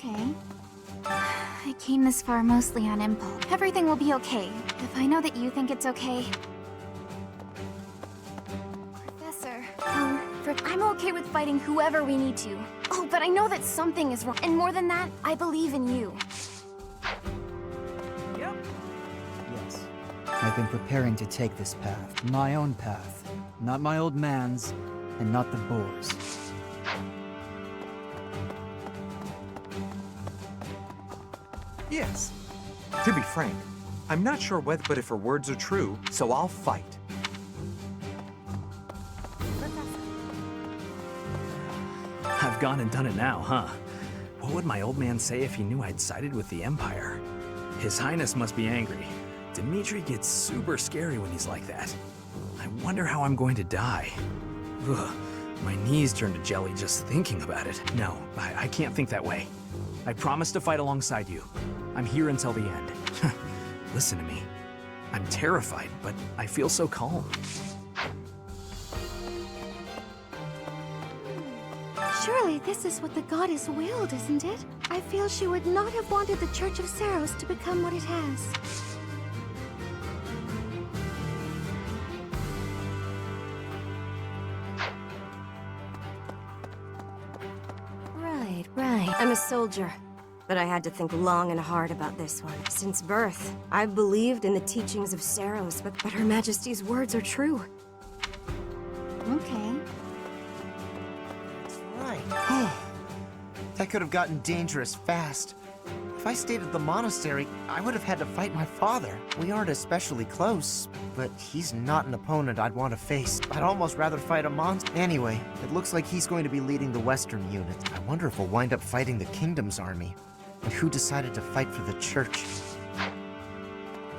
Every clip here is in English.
Okay. I came this far mostly on impulse. Everything will be okay, if I know that you think it's okay. Professor, I'm okay with fighting whoever we need to. Oh, but I know that something is wrong. And more than that, I believe in you. Yep. Yes. I've been preparing to take this path. My own path. Not my old man's, and not the boar's. Yes. To be frank, I'm not sure whether, but if her words are true, so I'll fight. I've gone and done it now, huh? What would my old man say if he knew I'd sided with the Empire? His Highness must be angry. Dmitri gets super scary when he's like that. I wonder how I'm going to die. Ugh, my knees turn to jelly just thinking about it. No, I can't think that way. I promise to fight alongside you. I'm here until the end. Listen to me. I'm terrified, but I feel so calm. Surely this is what the goddess willed, isn't it? I feel she would not have wanted the Church of Saros to become what it has. Right. I'm a soldier. But I had to think long and hard about this one. Since birth, I've believed in the teachings of Saros, but Her Majesty's words are true. Okay. That's right. That could have gotten dangerous fast. If I stayed at the monastery, I would have had to fight my father. We aren't especially close, but he's not an opponent I'd want to face. I'd almost rather fight a monster. Anyway, it looks like he's going to be leading the Western unit. I wonder if we'll wind up fighting the Kingdom's army. And who decided to fight for the Church?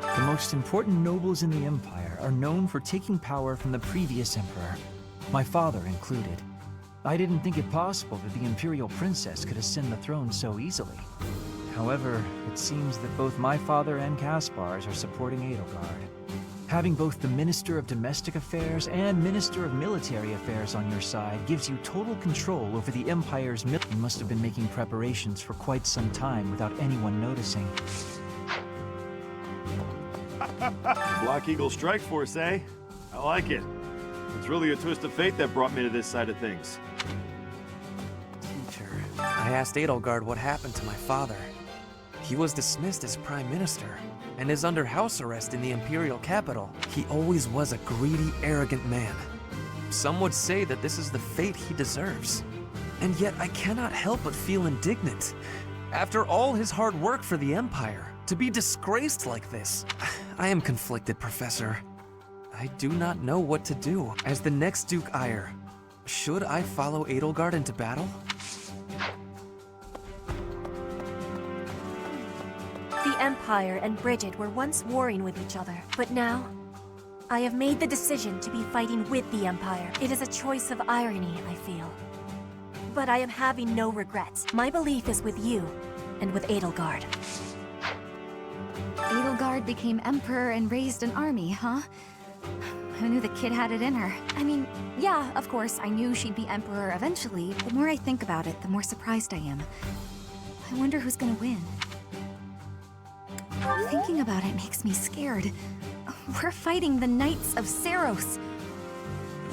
The most important nobles in the Empire are known for taking power from the previous Emperor, my father included. I didn't think it possible that the Imperial Princess could ascend the throne so easily. However, it seems that both my father and Caspar's are supporting Edelgard. Having both the Minister of Domestic Affairs and Minister of Military Affairs on your side gives you total control over the Empire's You must have been making preparations for quite some time without anyone noticing. Black Eagle Strike Force, eh? I like it. It's really a twist of fate that brought me to this side of things. Teacher, I asked Edelgard what happened to my father. He was dismissed as Prime Minister and is under house arrest in the Imperial capital. He always was a greedy, arrogant man. Some would say that this is the fate he deserves. And yet I cannot help but feel indignant. After all his hard work for the Empire, to be disgraced like this. I am conflicted, Professor. I do not know what to do. As the next Duke Eyre, should I follow Edelgard into battle? The Empire and Bridget were once warring with each other, but now, I have made the decision to be fighting with the Empire. It is a choice of irony, I feel. But I am having no regrets. My belief is with you, and with Edelgard. Edelgard became emperor and raised an army, huh? Who knew the kid had it in her? I mean, yeah, of course, I knew she'd be emperor eventually. The more I think about it, the more surprised I am. I wonder who's gonna win. Thinking about it makes me scared. We're fighting the Knights of Saros.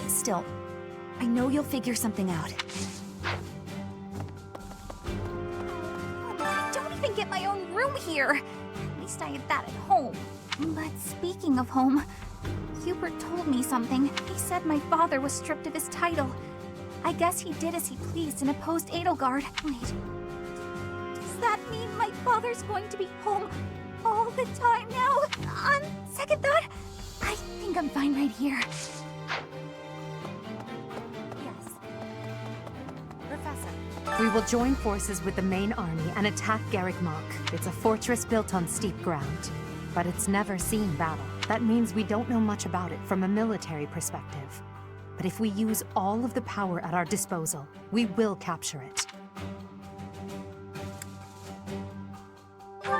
Still, I know you'll figure something out. I don't even get my own room here. At least I had that at home. But speaking of home, Hubert told me something. He said my father was stripped of his title. I guess he did as he pleased and opposed Edelgard. Wait, does that mean my father's going to be home all the time now? On second thought, I think I'm fine right here. Yes. Professor. We will join forces with the main army and attack Garrick Mach. It's a fortress built on steep ground, but it's never seen battle. That means we don't know much about it from a military perspective. But if we use all of the power at our disposal, we will capture it.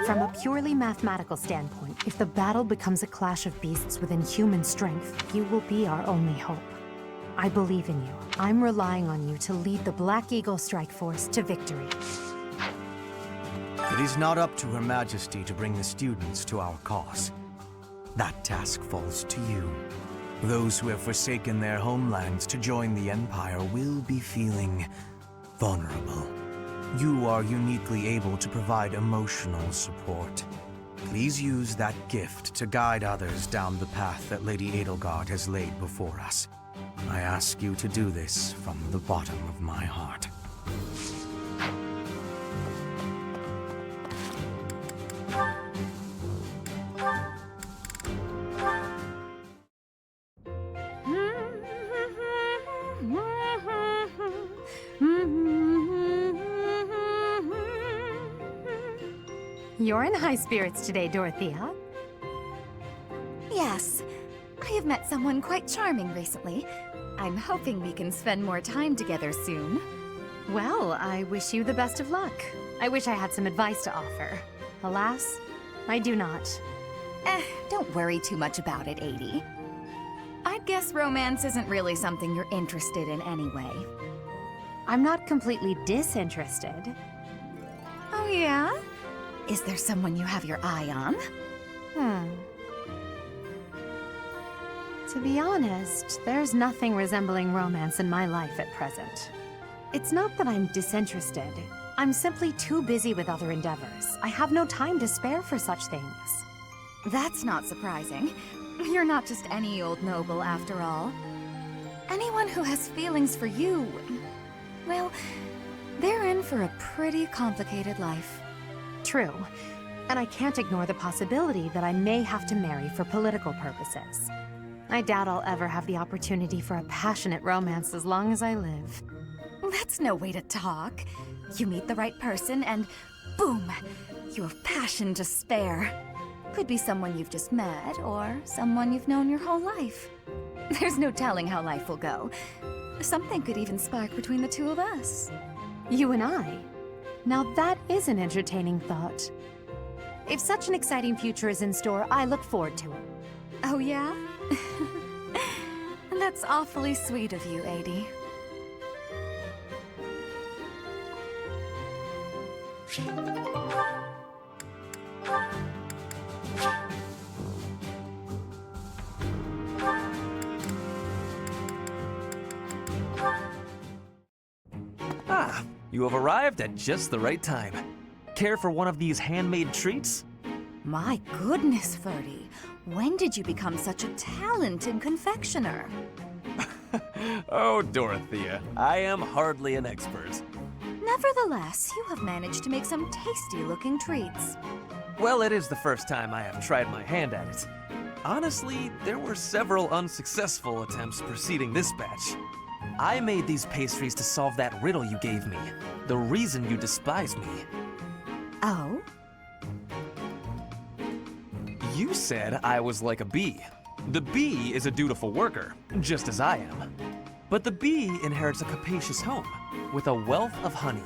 From a purely mathematical standpoint, if the battle becomes a clash of beasts within human strength, you will be our only hope. I believe in you. I'm relying on you to lead the Black Eagle Strike Force to victory. It is not up to Her Majesty to bring the students to our cause. That task falls to you. Those who have forsaken their homelands to join the Empire will be feeling vulnerable. You are uniquely able to provide emotional support. Please use that gift to guide others down the path that Lady Edelgard has laid before us. I ask you to do this from the bottom of my heart. You're in high spirits today, Dorothea. Yes, I have met someone quite charming recently. I'm hoping we can spend more time together soon. Well, I wish you the best of luck. I wish I had some advice to offer. Alas, I do not. Don't worry too much about it, Adie. I'd guess romance isn't really something you're interested in anyway. I'm not completely disinterested. Oh yeah? Is there someone you have your eye on? To be honest, there's nothing resembling romance in my life at present. It's not that I'm disinterested. I'm simply too busy with other endeavors. I have no time to spare for such things. That's not surprising. You're not just any old noble, after all. Anyone who has feelings for you, well, they're in for a pretty complicated life. True. And I can't ignore the possibility that I may have to marry for political purposes. I doubt I'll ever have the opportunity for a passionate romance as long as I live. That's no way to talk. You meet the right person and boom, you have passion to spare. Could be someone you've just met or someone you've known your whole life. There's no telling how life will go. Something could even spark between the two of us. You and I? Now that is an entertaining thought. If such an exciting future is in store, I look forward to it. Oh yeah? That's awfully sweet of you, Adie. Ah, you have arrived at just the right time. Care for one of these handmade treats? My goodness, Ferdy. When did you become such a talented confectioner? Oh, Dorothea, I am hardly an expert. Nevertheless, you have managed to make some tasty-looking treats. Well, it is the first time I have tried my hand at it. Honestly, there were several unsuccessful attempts preceding this batch. I made these pastries to solve that riddle you gave me. The reason you despise me. Oh? You said I was like a bee. The bee is a dutiful worker, just as I am. But the bee inherits a capacious home, with a wealth of honey.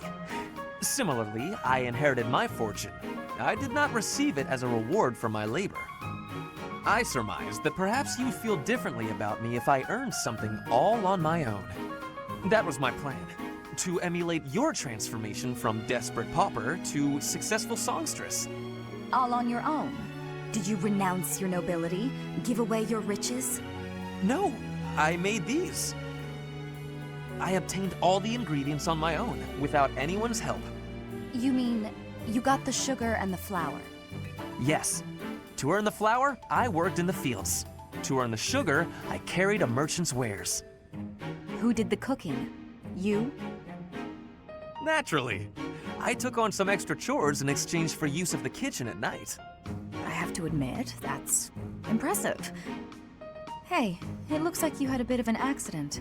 Similarly, I inherited my fortune. I did not receive it as a reward for my labor. I surmised that perhaps you would feel differently about me if I earned something all on my own. That was my plan, to emulate your transformation from desperate pauper to successful songstress. All on your own? Did you renounce your nobility? Give away your riches? No, I made these. I obtained all the ingredients on my own, without anyone's help. You mean, you got the sugar and the flour? Yes. To earn the flour, I worked in the fields. To earn the sugar, I carried a merchant's wares. Who did the cooking? You? Naturally. I took on some extra chores in exchange for use of the kitchen at night. I have to admit, that's impressive. Hey, it looks like you had a bit of an accident.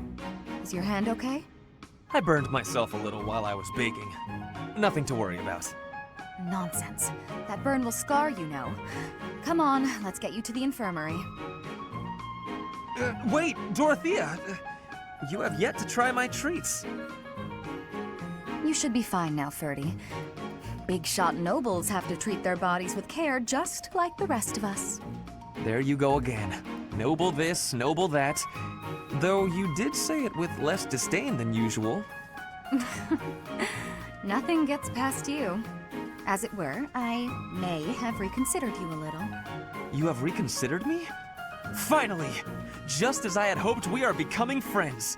Is your hand okay? I burned myself a little while I was baking. Nothing to worry about. Nonsense. That burn will scar, you know. Come on, let's get you to the infirmary. Wait, Dorothea! You have yet to try my treats. You should be fine now, Ferdy. Big shot nobles have to treat their bodies with care just like the rest of us. There you go again. Noble this, noble that. Though you did say it with less disdain than usual. Nothing gets past you. As it were, I may have reconsidered you a little. You have reconsidered me? Finally! Just as I had hoped, we are becoming friends.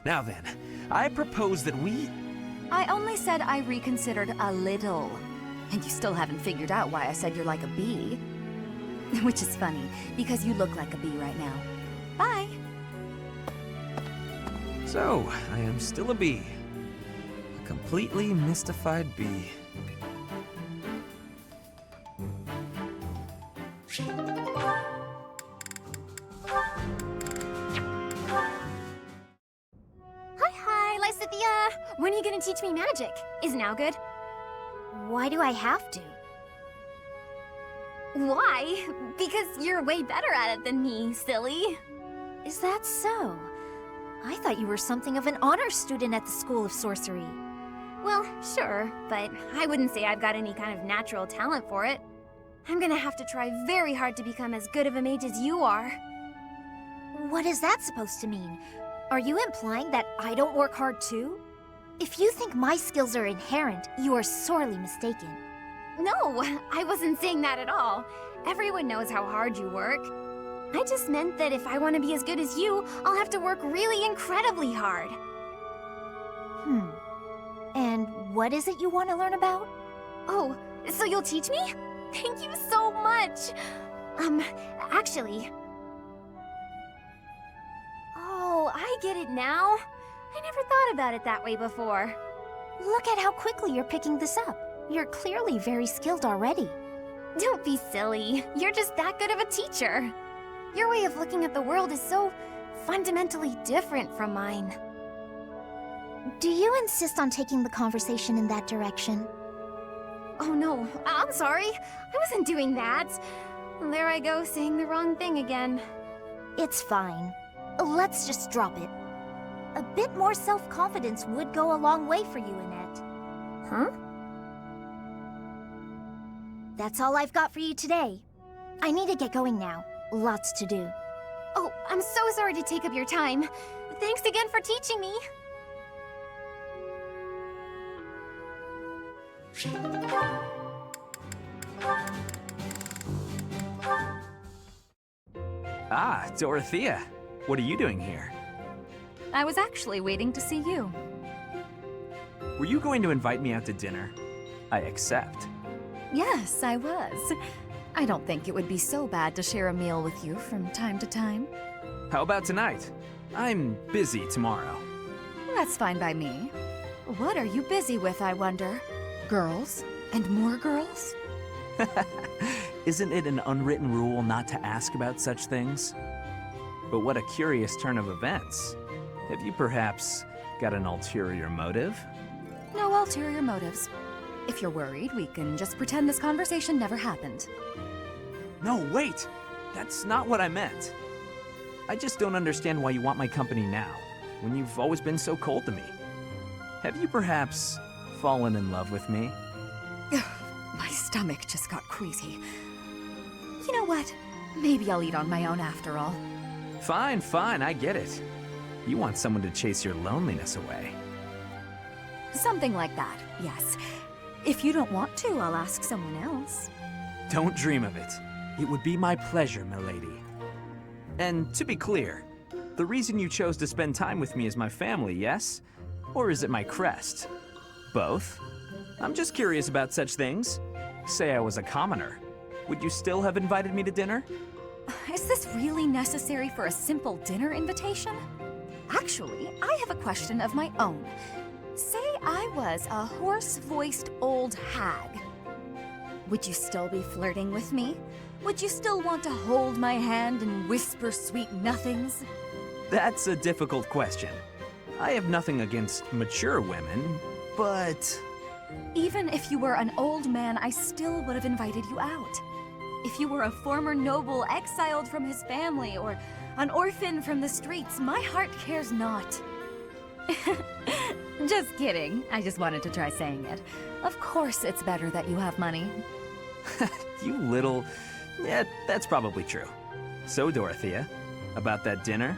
Now then, I propose that we... I only said I reconsidered a little. And you still haven't figured out why I said you're like a bee. Which is funny, because you look like a bee right now. Bye! So, I am still a bee. A completely mystified bee. Hi, Lysithea! When are you gonna teach me magic? Is now good? Why do I have to? Why? Because you're way better at it than me, silly. Is that so? I thought you were something of an honor student at the School of Sorcery. Well, sure, but I wouldn't say I've got any kind of natural talent for it. I'm gonna have to try very hard to become as good of a mage as you are. What is that supposed to mean? Are you implying that I don't work hard too? If you think my skills are inherent, you are sorely mistaken. No, I wasn't saying that at all. Everyone knows how hard you work. I just meant that if I want to be as good as you, I'll have to work really incredibly hard. And what is it you want to learn about? Oh, so you'll teach me? Thank you so much! Actually... Oh, I get it now. I never thought about it that way before. Look at how quickly you're picking this up. You're clearly very skilled already. Don't be silly. You're just that good of a teacher. Your way of looking at the world is so fundamentally different from mine. Do you insist on taking the conversation in that direction? Oh no, I'm sorry. I wasn't doing that. There I go, saying the wrong thing again. It's fine. Let's just drop it. A bit more self-confidence would go a long way for you, Annette. Huh? That's all I've got for you today. I need to get going now. Lots to do. Oh, I'm so sorry to take up your time. Thanks again for teaching me. Ah, Dorothea. What are you doing here? I was actually waiting to see you. Were you going to invite me out to dinner? I accept. Yes, I was. I don't think it would be so bad to share a meal with you from time to time. How about tonight? I'm busy tomorrow. That's fine by me. What are you busy with, I wonder? Girls? And more girls? Isn't it an unwritten rule not to ask about such things? But what a curious turn of events. Have you perhaps got an ulterior motive? No ulterior motives. If you're worried, we can just pretend this conversation never happened. No, wait! That's not what I meant. I just don't understand why you want my company now, when you've always been so cold to me. Have you perhaps fallen in love with me? My stomach just got queasy. You know what? Maybe I'll eat on my own after all. Fine, fine, I get it. You want someone to chase your loneliness away. Something like that, yes. If you don't want to, I'll ask someone else. Don't dream of it. It would be my pleasure, milady. And to be clear, the reason you chose to spend time with me is my family, yes? Or is it my crest? Both? I'm just curious about such things. Say I was a commoner. Would you still have invited me to dinner? Is this really necessary for a simple dinner invitation? Actually, I have a question of my own. Say I was a hoarse-voiced old hag. Would you still be flirting with me? Would you still want to hold my hand and whisper sweet nothings? That's a difficult question. I have nothing against mature women, but... Even if you were an old man, I still would have invited you out. If you were a former noble exiled from his family, or an orphan from the streets, my heart cares not. Just kidding. I just wanted to try saying it. Of course it's better that you have money. You little... Yeah, that's probably true. So, Dorothea, about that dinner?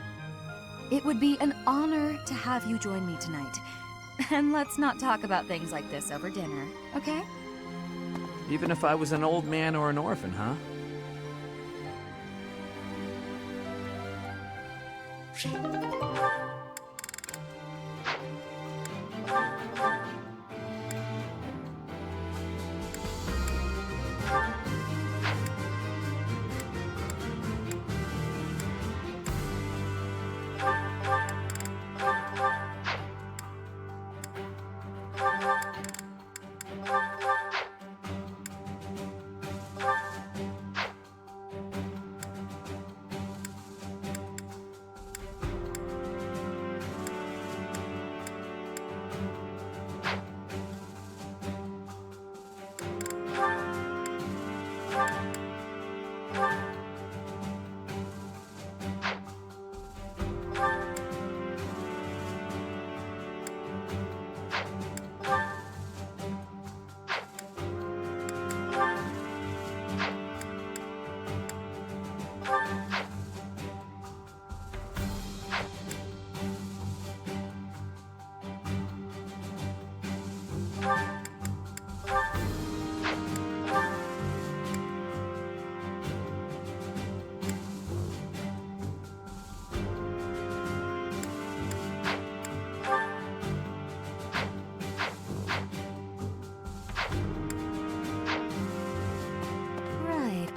It would be an honor to have you join me tonight. And let's not talk about things like this over dinner, okay? Even if I was an old man or an orphan, huh?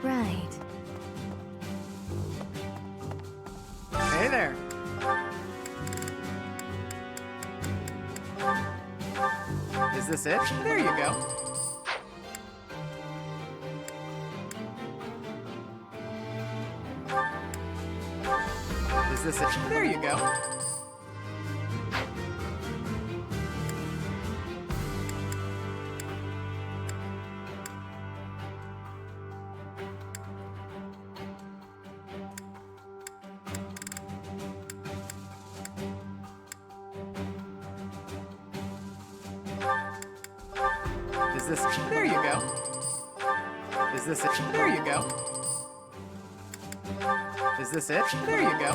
Right. Hey there. Is this it? There you go. Is this it? There you go. Is this... There you go. Is this it? There you go. Is this it? There you go.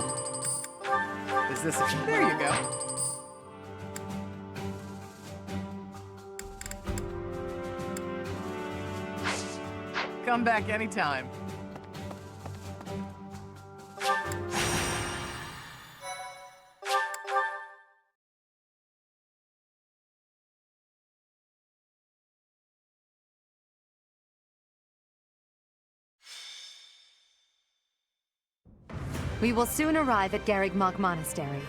Is this it? There you go. Come back anytime. We will soon arrive at Garrigmok Monastery.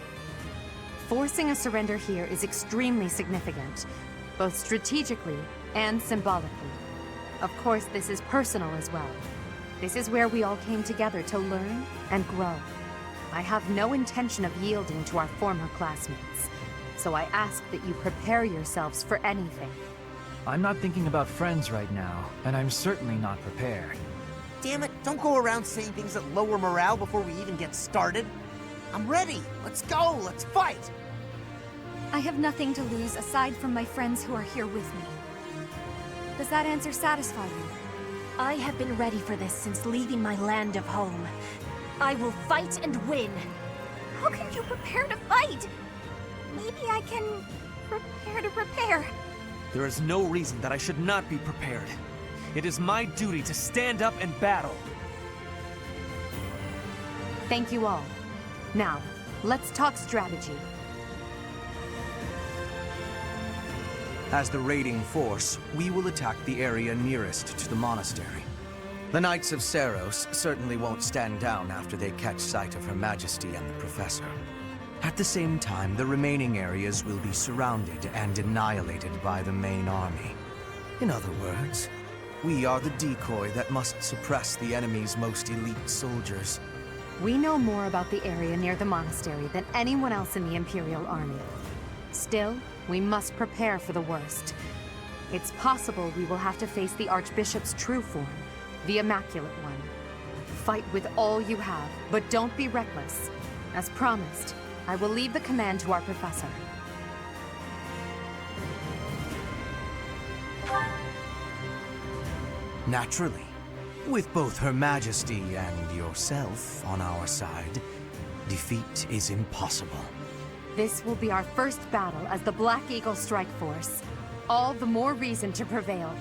Forcing a surrender here is extremely significant, both strategically and symbolically. Of course, this is personal as well. This is where we all came together to learn and grow. I have no intention of yielding to our former classmates, so I ask that you prepare yourselves for anything. I'm not thinking about friends right now, and I'm certainly not prepared. Damn it, don't go around saying things that lower morale before we even get started. I'm ready. Let's go. Let's fight. I have nothing to lose aside from my friends who are here with me. Does that answer satisfy you? I have been ready for this since leaving my land of home. I will fight and win. How can you prepare to fight? Maybe I can prepare to prepare. There is no reason that I should not be prepared. It is my duty to stand up and battle. Thank you all. Now, let's talk strategy. As the raiding force, we will attack the area nearest to the monastery. The Knights of Seros certainly won't stand down after they catch sight of Her Majesty and the Professor. At the same time, the remaining areas will be surrounded and annihilated by the main army. In other words, we are the decoy that must suppress the enemy's most elite soldiers. We know more about the area near the monastery than anyone else in the Imperial Army. Still, we must prepare for the worst. It's possible we will have to face the Archbishop's true form, the Immaculate One. Fight with all you have, but don't be reckless. As promised, I will leave the command to our professor. Naturally, with both Her Majesty and yourself on our side, defeat is impossible. This will be our first battle as the Black Eagle Strike Force. All the more reason to prevail.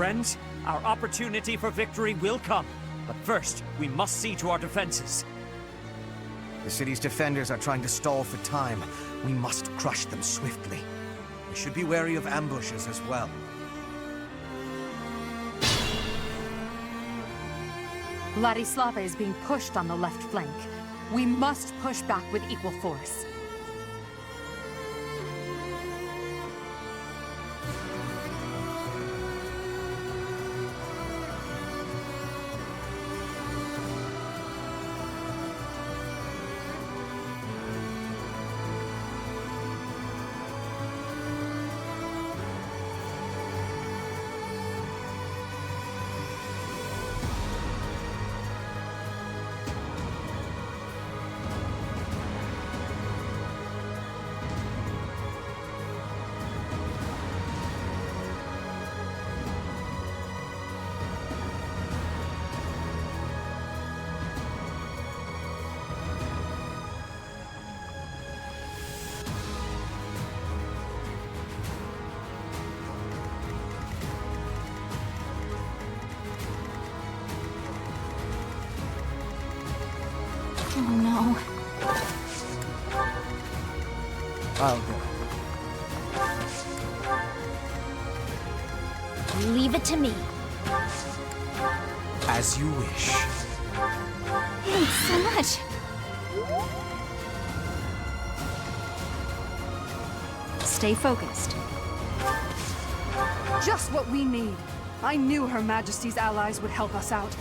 Friends, our opportunity for victory will come. But first, we must see to our defenses. The city's defenders are trying to stall for time. We must crush them swiftly. We should be wary of ambushes as well. Ladislava is being pushed on the left flank. We must push back with equal force. Oh no. I'll go. Leave it to me. As you wish. Thanks so much. Stay focused. Just what we need. I knew Her Majesty's allies would help us out.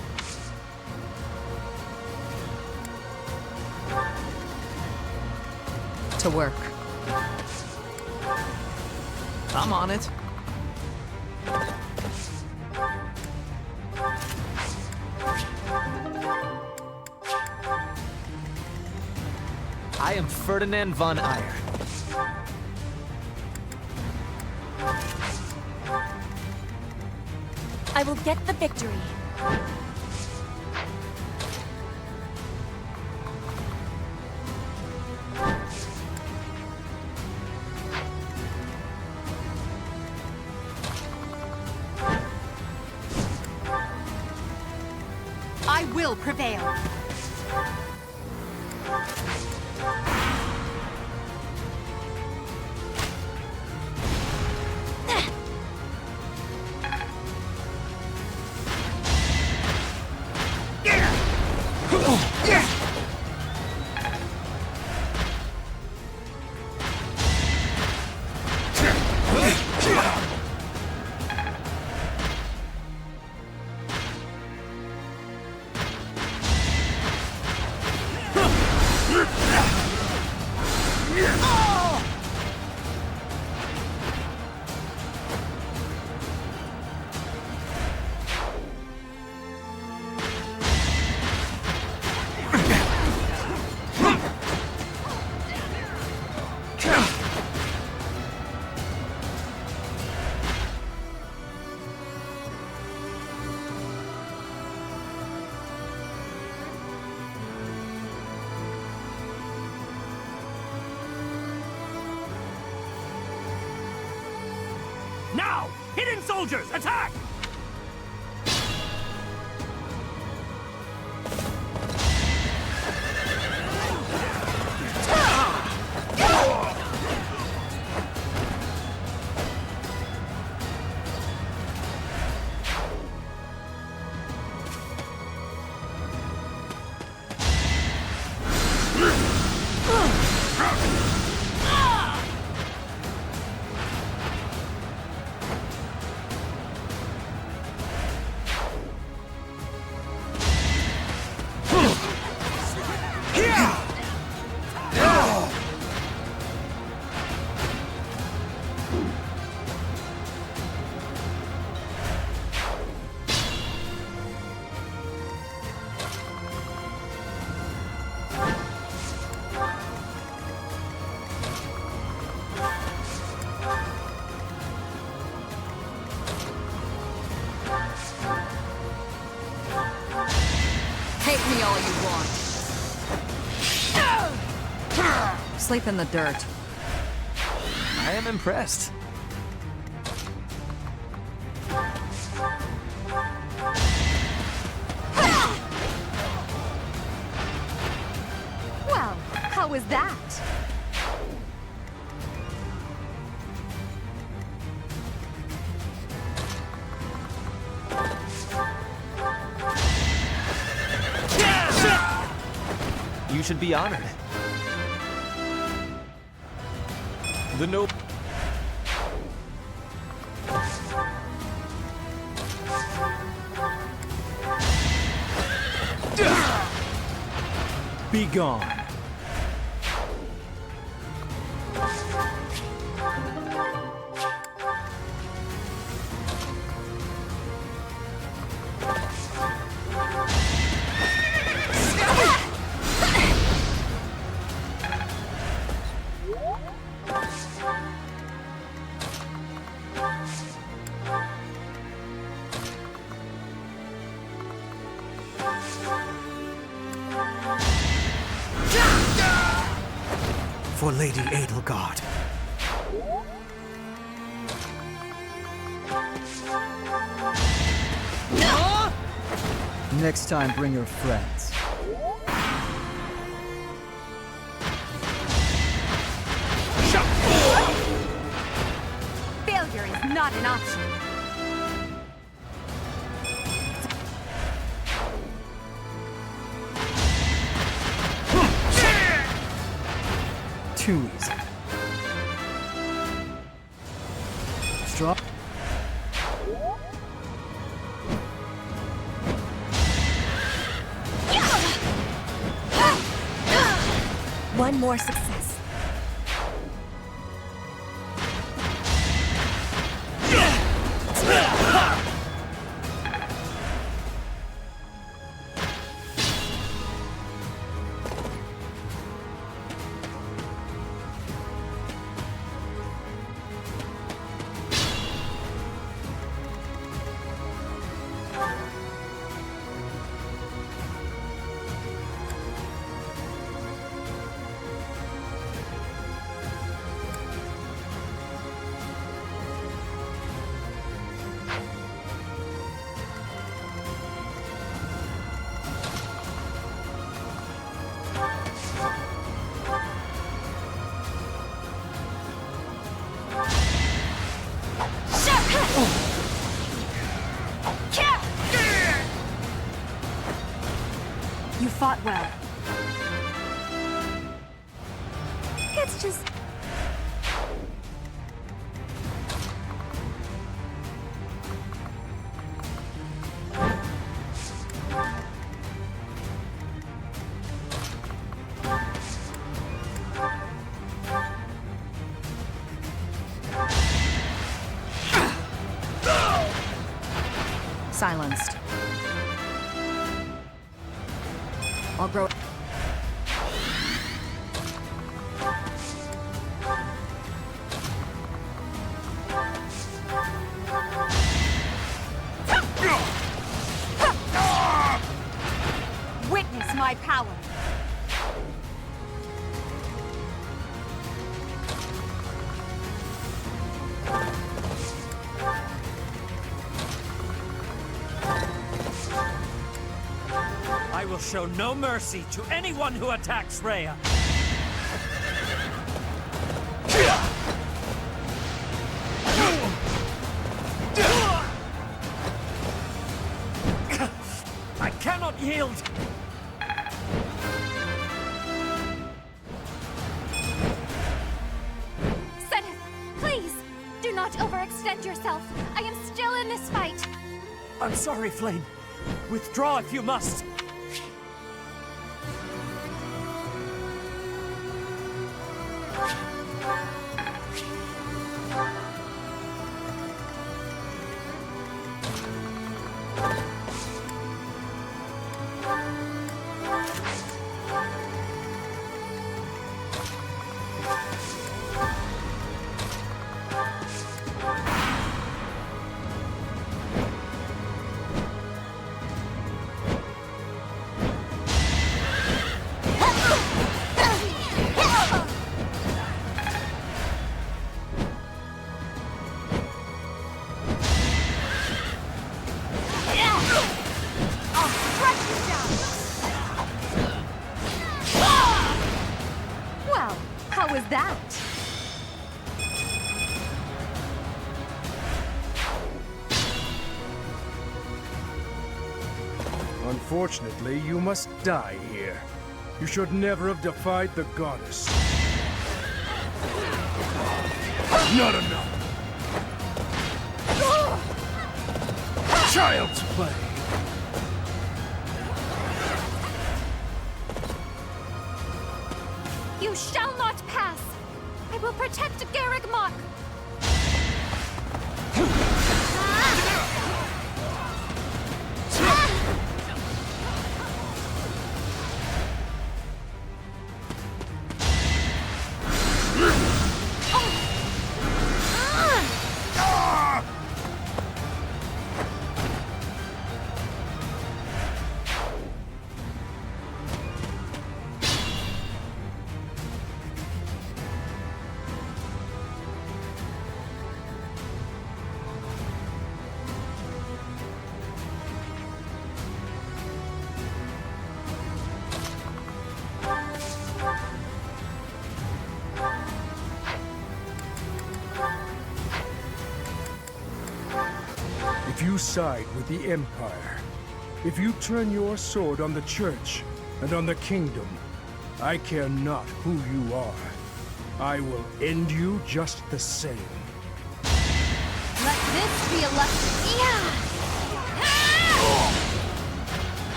To work. I'm on it. I am Ferdinand von Eyre. I will get the victory. I will prevail. Now! Hidden soldiers, attack! Hate me all you want. Sleep in the dirt. I am impressed. How was that? You should be honored. The no... Be gone. For Lady Edelgard. Next time, bring your friends. Failure is not an option. Too easy. Strong. One more success. You fought well. It's just... Silenced. I'll grow. Witness my power. I will show no mercy to anyone who attacks Rhea. I cannot yield. Zenith, please, do not overextend yourself. I am still in this fight. I'm sorry, Flame. Withdraw if you must. that? Unfortunately, you must die here. You should never have defied the goddess. Not enough! Child's play! You shall not pass! I will protect Garrick Mach! If you side with the Empire, if you turn your sword on the Church and on the Kingdom, I care not who you are. I will end you just the same. Let this be a lesson.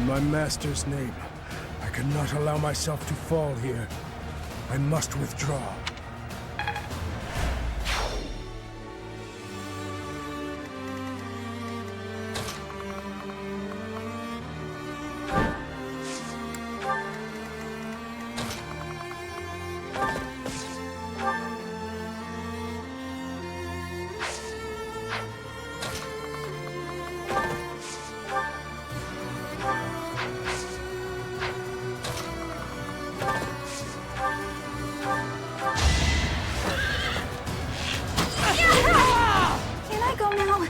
In my master's name, I cannot allow myself to fall here. I must withdraw. Can I go now?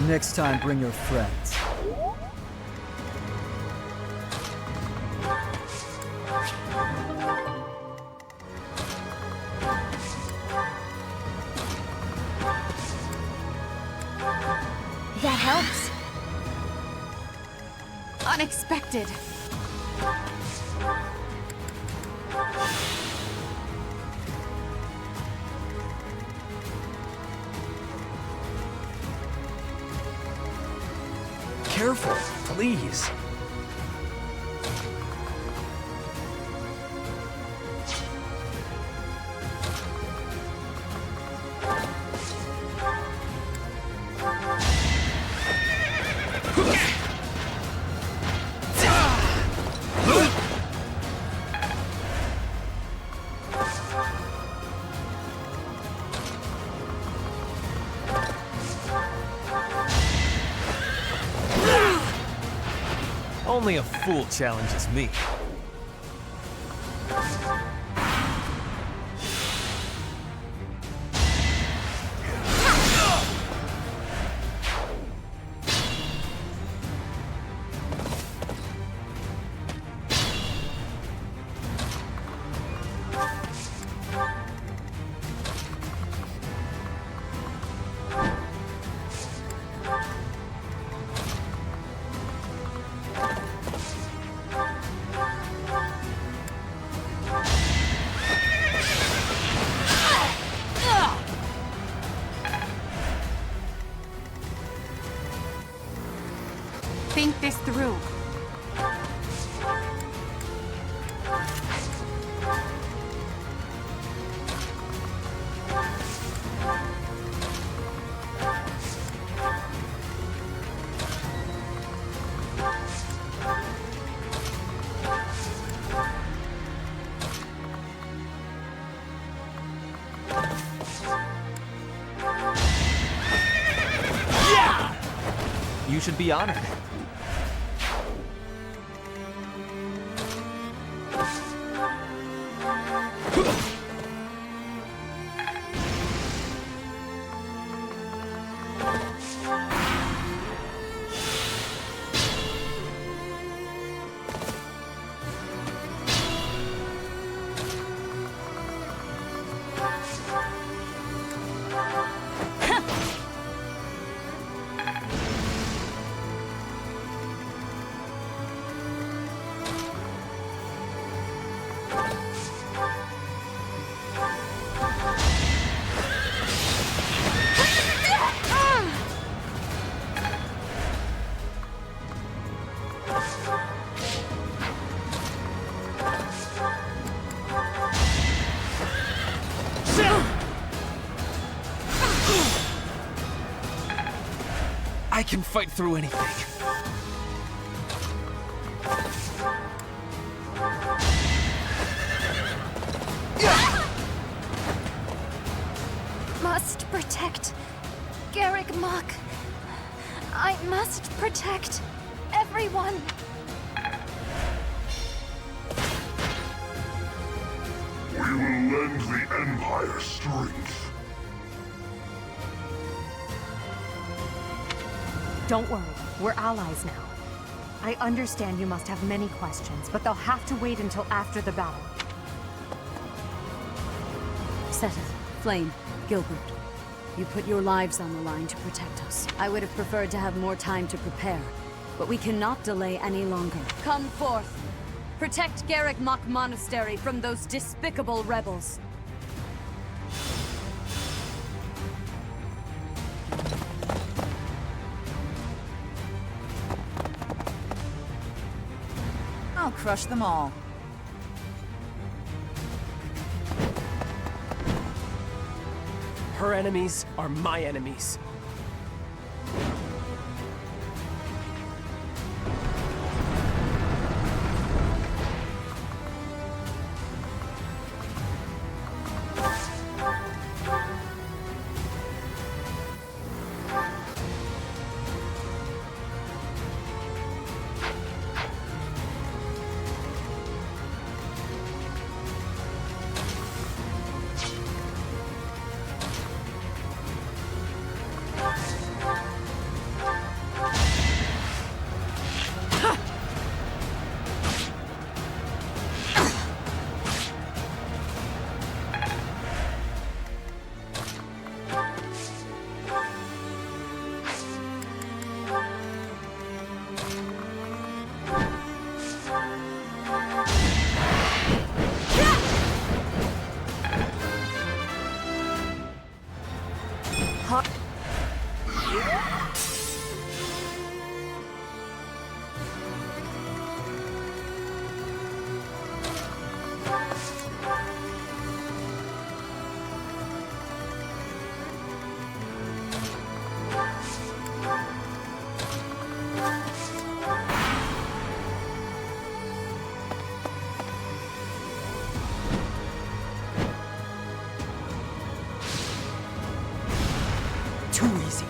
Next time, bring your friends. That helps. Unexpected. Careful, please. Only a fool challenges me. Think this through. You should be honored. I can fight through anything. Must protect Garrick Mach. I must protect everyone. We will lend the Empire strength. Don't worry, we're allies now. I understand you must have many questions, but they'll have to wait until after the battle. Seth, Flame, Gilbert, you put your lives on the line to protect us. I would have preferred to have more time to prepare, but we cannot delay any longer. Come forth! Protect Garrick Mach Monastery from those despicable rebels. I'll crush them all. Her enemies are my enemies. Too easy.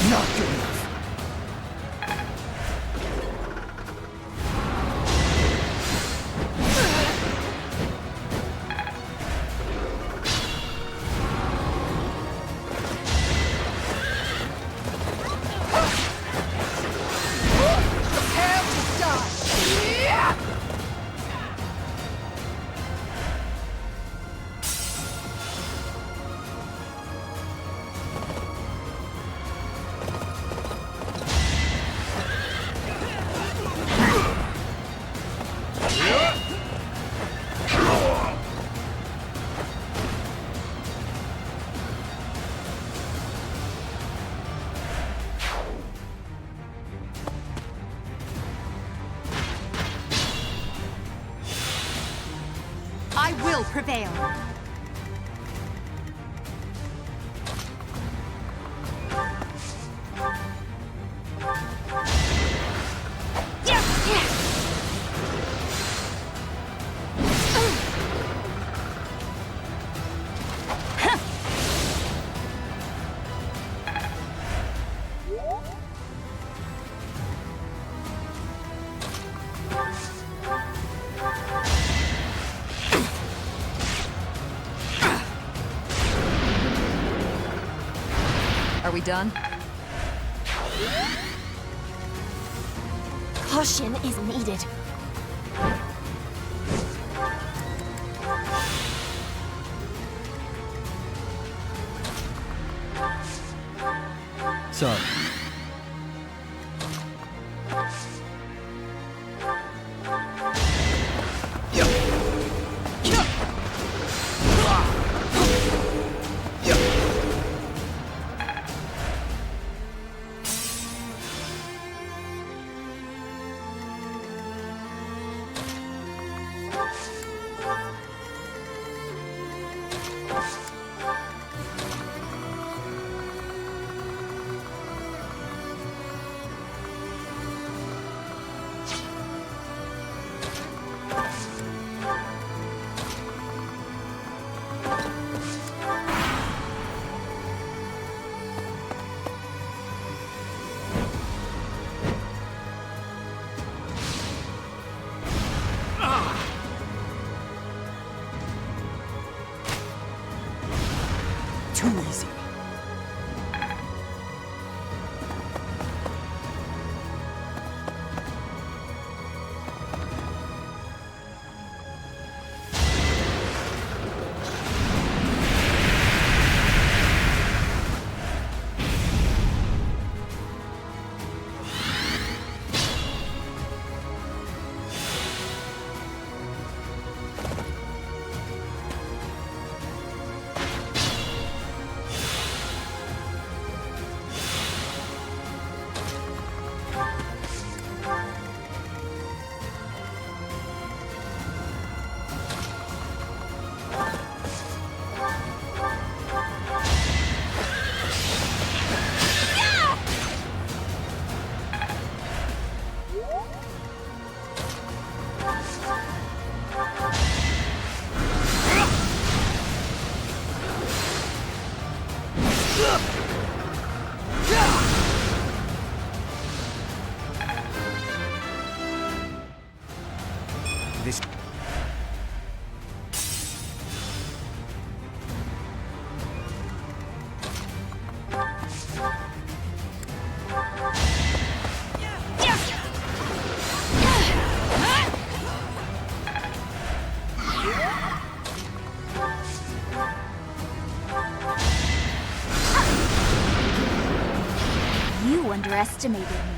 Not good enough. I will prevail. Are we done? Caution is needed. Sorry. Yeah. Too easy. This... You underestimated me.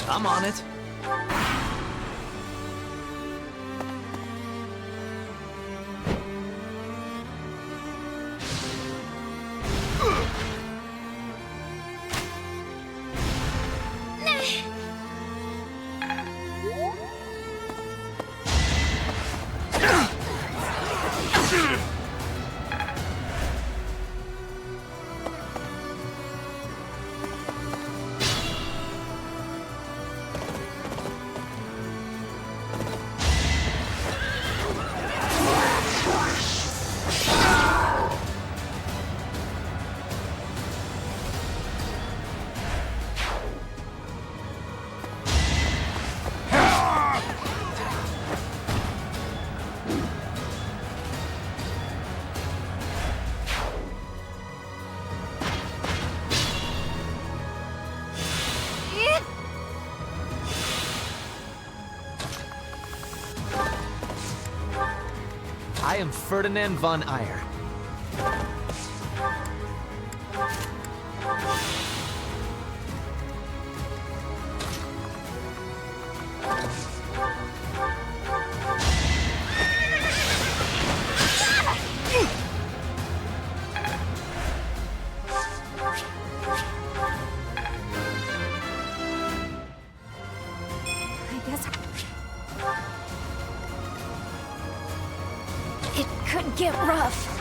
I'm on it. I am Ferdinand von Eyre. I guess It could get rough.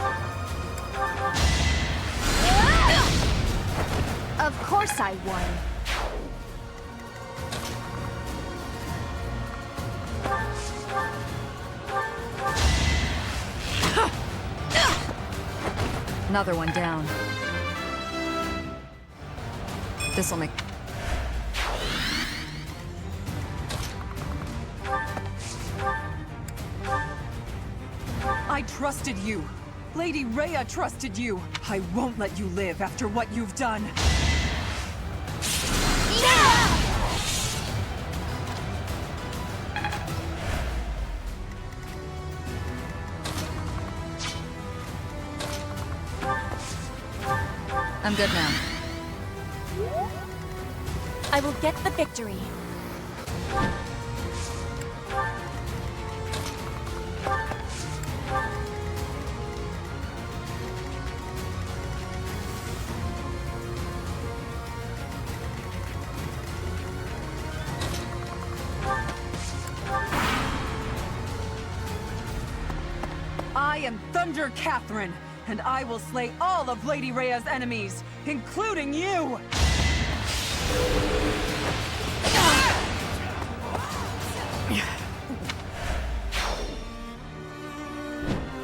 Of course I won. Another one down. This'll make... I trusted you. Lady Rhea trusted you. I won't let you live after what you've done. I'm good now. I will get the victory. I am Thunder Catherine, and I will slay all of Lady Rhea's enemies, including you!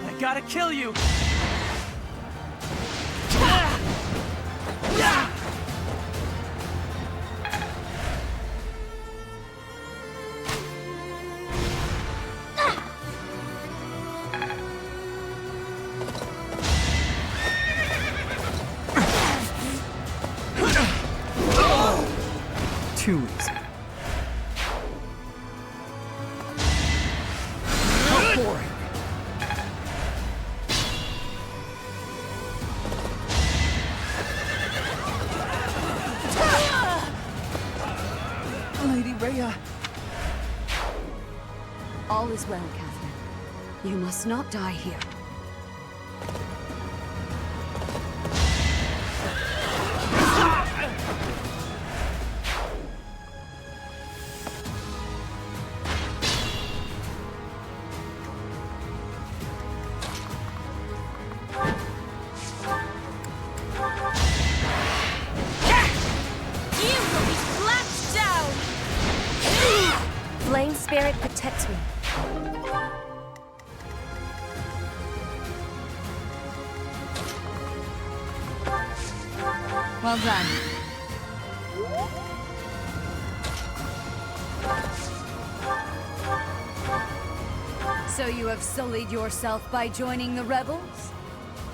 I gotta kill you! Too easy. How boring! Lady Rhea. All is well, Catherine. You must not die here. Flame Spirit protect me. Well done. So you have sullied yourself by joining the rebels?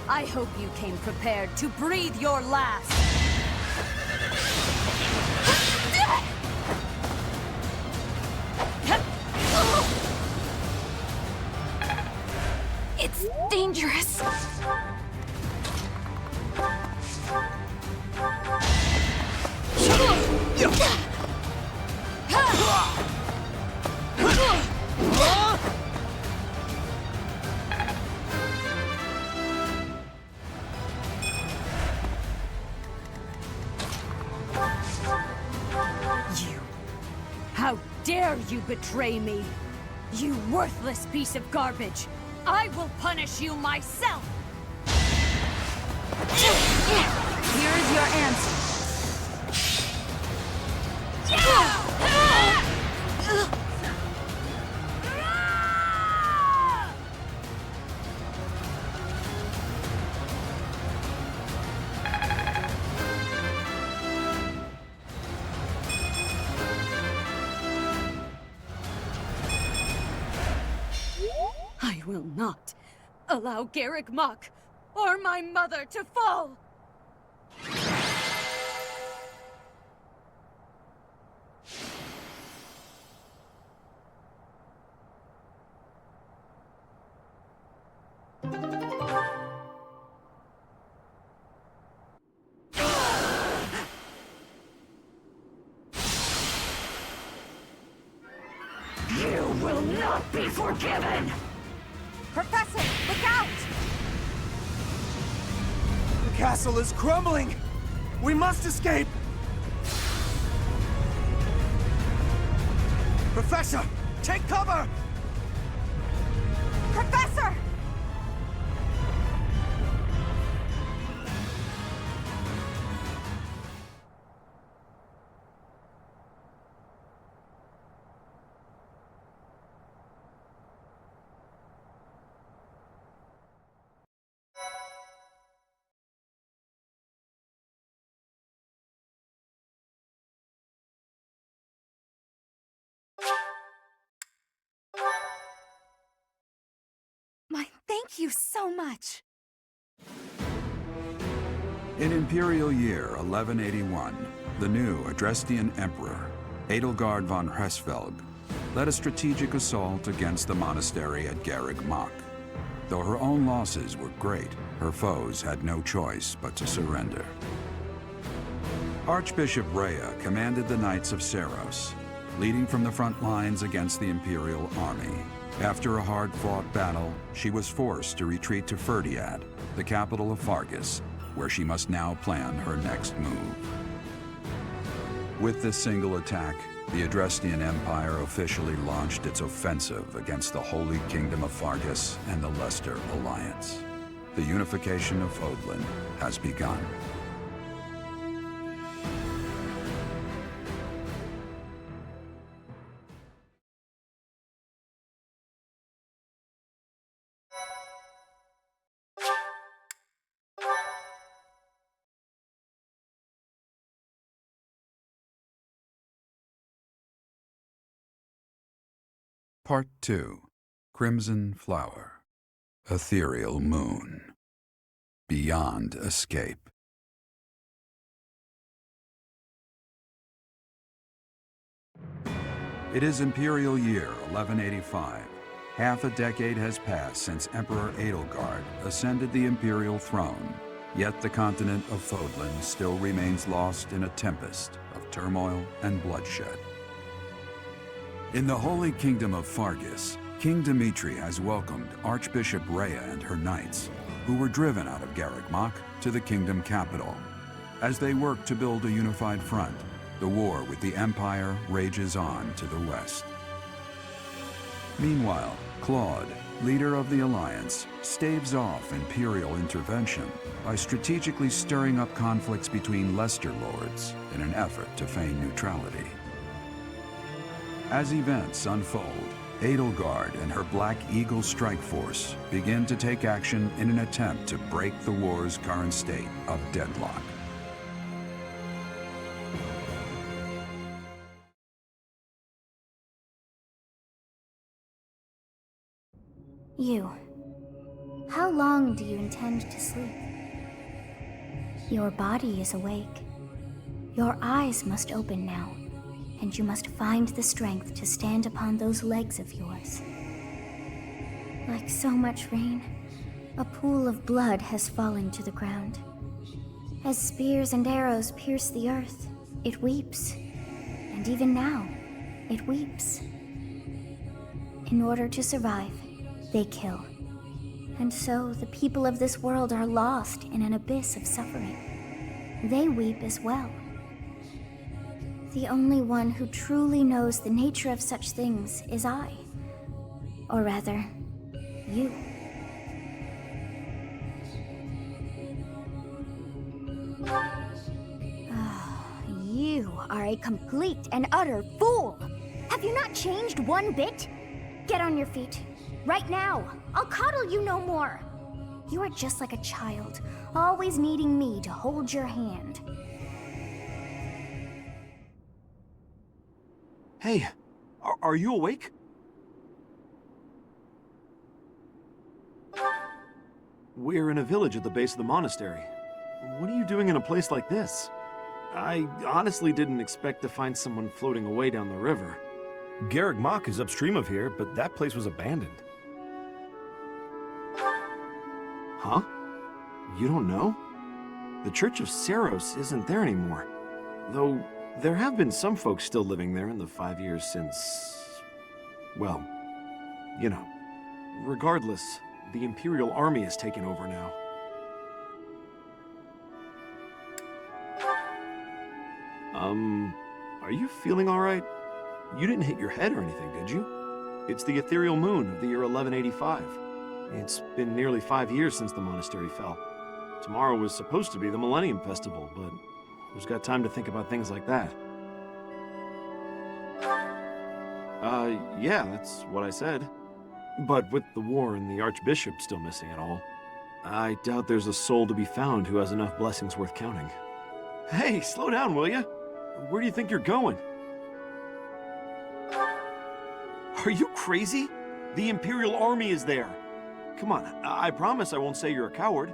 I hope you came prepared to breathe your last. It's dangerous. You! How dare you betray me! You worthless piece of garbage! I will punish you myself! Here is your answer. I will not allow Garrick Mach or my mother to fall! You will not be forgiven! Professor, look out! The castle is crumbling! We must escape! Professor, take cover! Professor! Thank you so much. In Imperial Year 1181, the new Adrestian Emperor, Edelgard von Hresvelg, led a strategic assault against the monastery at Garrick Mach. Though her own losses were great, her foes had no choice but to surrender. Archbishop Rhea commanded the Knights of Seros, leading from the front lines against the Imperial army. After a hard-fought battle, she was forced to retreat to Ferdiad, the capital of Fargus, where she must now plan her next move. With this single attack, the Adrestian Empire officially launched its offensive against the Holy Kingdom of Fargus and the Leicester Alliance. the unification of Fodlan has begun. Part 2. Crimson Flower. Ethereal Moon. Beyond Escape. It is Imperial Year 1185. Half a decade has passed since Emperor Edelgard ascended the Imperial throne, yet the continent of Fodlan still remains lost in a tempest of turmoil and bloodshed. In the Holy Kingdom of Fargus, King Dimitri has welcomed Archbishop Rhea and her knights, who were driven out of Garreg Mach to the kingdom capital. As they work to build a unified front, the war with the Empire rages on to the west. Meanwhile, Claude, leader of the Alliance, staves off Imperial intervention by strategically stirring up conflicts between Leicester lords in an effort to feign neutrality. As events unfold, Edelgard and her Black Eagle strike force begin to take action in an attempt to break the war's current state of deadlock. You. How long do you intend to sleep? Your body is awake. Your eyes must open now, and you must find the strength to stand upon those legs of yours. Like so much rain, a pool of blood has fallen to the ground. As spears and arrows pierce the earth, it weeps. And even now, it weeps. In order to survive, they kill. And so the people of this world are lost in an abyss of suffering. They weep as well. The only one who truly knows the nature of such things is I. Or rather, you. You are a complete and utter fool! Have you not changed one bit? Get on your feet. Right now! I'll coddle you no more! You are just like a child, always needing me to hold your hand. Hey, are you awake? We're in a village at the base of the monastery. What are you doing in a place like this? I honestly didn't expect to find someone floating away down the river. Garreg Mach is upstream of here, but that place was abandoned. Huh? You don't know? The Church of Seiros isn't there anymore. Though, there have been some folks still living there in the 5 years since... well, you know. Regardless, the Imperial Army has taken over now. Are you feeling alright? You didn't hit your head or anything, did you? It's the ethereal moon of the year 1185. It's been nearly 5 years since the monastery fell. Tomorrow was supposed to be the Millennium Festival, but who's got time to think about things like that? Yeah, that's what I said. But with the war and the Archbishop still missing it all, I doubt there's a soul to be found who has enough blessings worth counting. Hey, slow down, will ya? Where do you think you're going? Are you crazy? The Imperial Army is there. Come on, I promise I won't say you're a coward.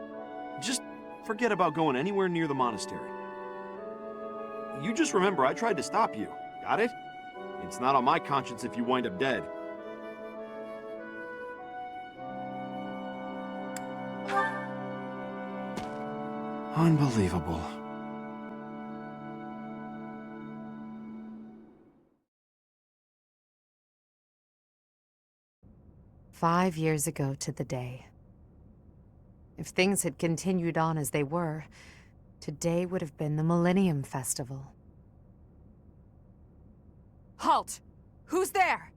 Just forget about going anywhere near the monastery. You just remember I tried to stop you. Got it? It's not on my conscience if you wind up dead. Unbelievable. "5 years ago to the day. If things had continued on as they were, today would have been the Millennium Festival." Halt! Who's there?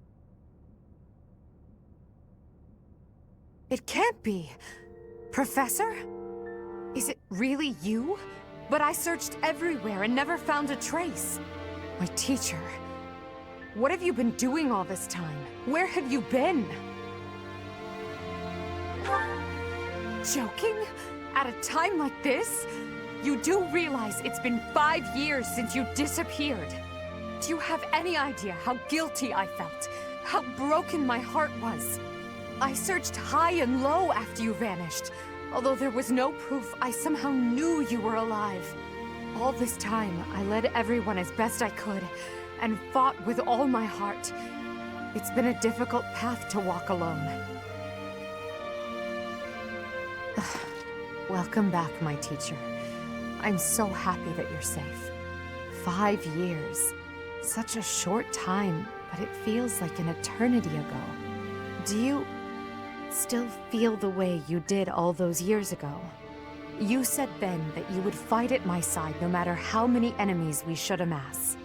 It can't be! Professor? Is it really you? But I searched everywhere and never found a trace. My teacher. What have you been doing all this time? Where have you been? Joking? At a time like this? You do realize it's been 5 years since you disappeared. Do you have any idea how guilty I felt? How broken my heart was? I searched high and low after you vanished. Although there was no proof, I somehow knew you were alive. All this time, I led everyone as best I could, and fought with all my heart. It's been a difficult path to walk alone. Welcome back, my teacher. I'm so happy that you're safe. 5 years. Such a short time, but it feels like an eternity ago. Do you still feel the way you did all those years ago? You said then that you would fight at my side no matter how many enemies we should amass.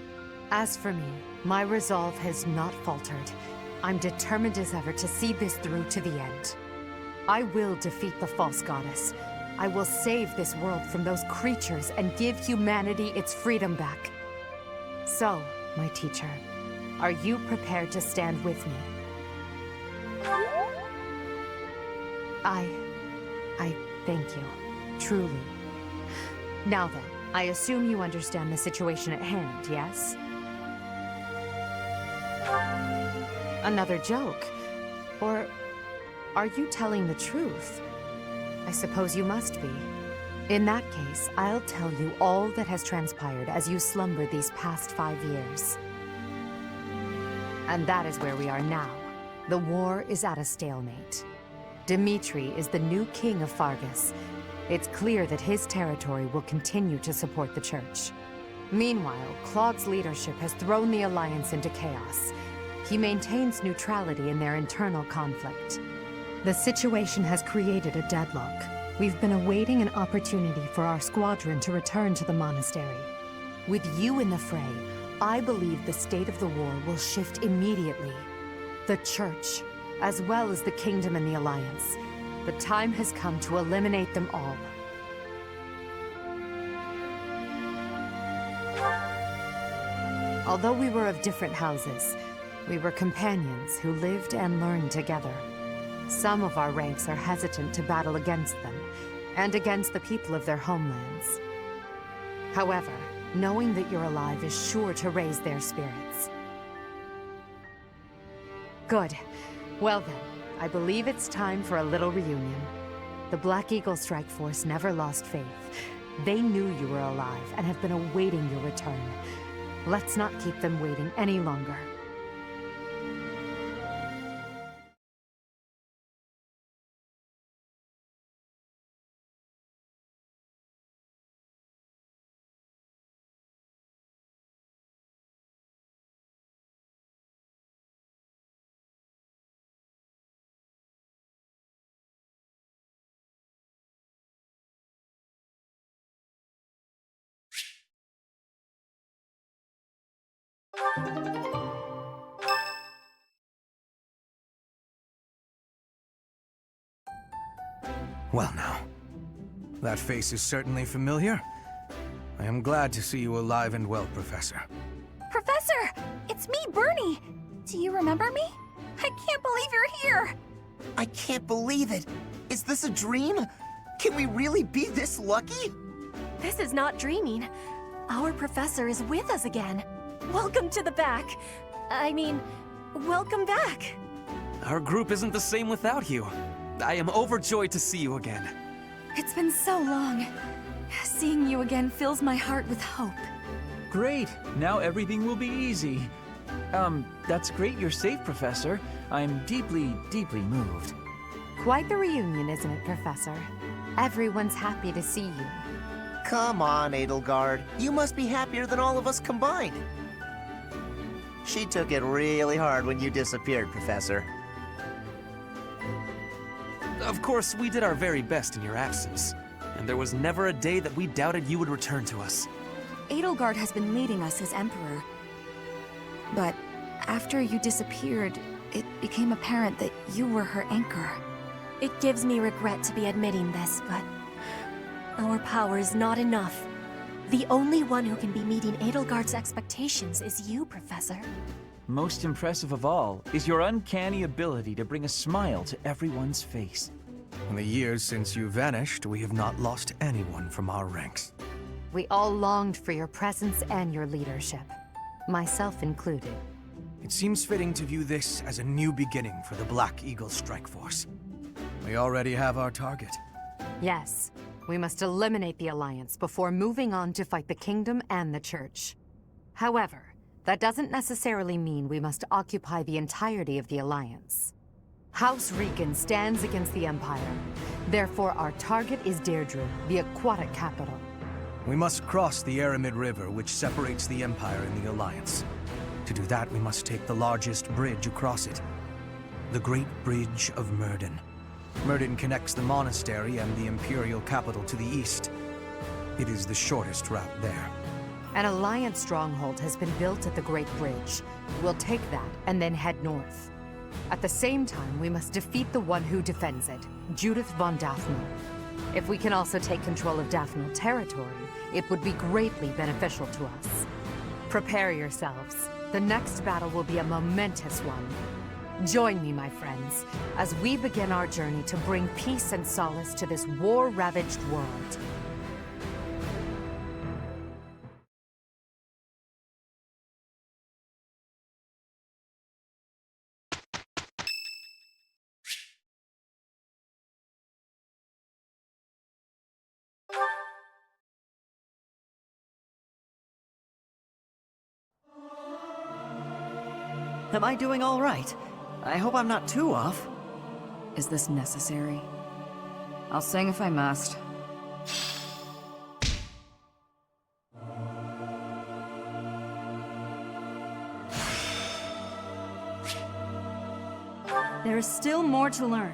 As for me, my resolve has not faltered. I'm determined as ever to see this through to the end. I will defeat the false goddess. I will save this world from those creatures and give humanity its freedom back. So, my teacher, are you prepared to stand with me? I thank you. Truly. Now then, I assume you understand the situation at hand, yes? Another joke? Or are you telling the truth? I suppose you must be. In that case, I'll tell you all that has transpired as you slumbered these past 5 years. And that is where we are now. The war is at a stalemate. Dimitri is the new king of Fargus. It's clear that his territory will continue to support the church. Meanwhile, Claude's leadership has thrown the Alliance into chaos. He maintains neutrality in their internal conflict. The situation has created a deadlock. We've been awaiting an opportunity for our squadron to return to the monastery. With you in the fray, I believe the state of the war will shift immediately. The church, as well as the kingdom and the Alliance. The time has come to eliminate them all. Although we were of different houses, we were companions who lived and learned together. Some of our ranks are hesitant to battle against them, and against the people of their homelands. However, knowing that you're alive is sure to raise their spirits. Good. Well then, I believe it's time for a little reunion. The Black Eagle Strike Force never lost faith. They knew you were alive and have been awaiting your return. Let's not keep them waiting any longer. Well now, that face is certainly familiar. I am glad to see you alive and well, Professor. Professor! It's me, Bernie! Do you remember me? I can't believe you're here! I can't believe it! Is this a dream? Can we really be this lucky? This is not dreaming. Our professor is with us again. Welcome to the back. I mean, welcome back. Our group isn't the same without you. I am overjoyed to see you again. It's been so long. Seeing you again fills my heart with hope. Great! Now everything will be easy. That's great you're safe, Professor. I'm deeply, deeply moved. Quite the reunion, isn't it, Professor? Everyone's happy to see you. Come on, Edelgard. You must be happier than all of us combined. She took it really hard when you disappeared, Professor. Of course, we did our very best in your absence, and there was never a day that we doubted you would return to us. Edelgard has been leading us as Emperor. But after you disappeared, it became apparent that you were her anchor. It gives me regret to be admitting this, but our power is not enough. The only one who can be meeting Edelgard's expectations is you, Professor. Most impressive of all is your uncanny ability to bring a smile to everyone's face. In the years since you vanished, we have not lost anyone from our ranks. We all longed for your presence and your leadership, myself included. It seems fitting to view this as a new beginning for the Black Eagle Strike Force. We already have our target. Yes, we must eliminate the Alliance before moving on to fight the Kingdom and the Church. However, that doesn't necessarily mean we must occupy the entirety of the Alliance. House Rican stands against the Empire. Therefore, our target is Deirdre, the aquatic capital. We must cross the Aramid River, which separates the Empire and the Alliance. To do that, we must take the largest bridge across it. The Great Bridge of Myrden. Myrden connects the monastery and the Imperial capital to the east. It is the shortest route there. An Alliance stronghold has been built at the Great Bridge. We'll take that and then head north. At the same time, we must defeat the one who defends it, Judith von Daphne. If we can also take control of Daphne territory, it would be greatly beneficial to us. Prepare yourselves. The next battle will be a momentous one. Join me, my friends, as we begin our journey to bring peace and solace to this war-ravaged world. Am I doing all right? I hope I'm not too off. Is this necessary? I'll sing if I must. There is still more to learn.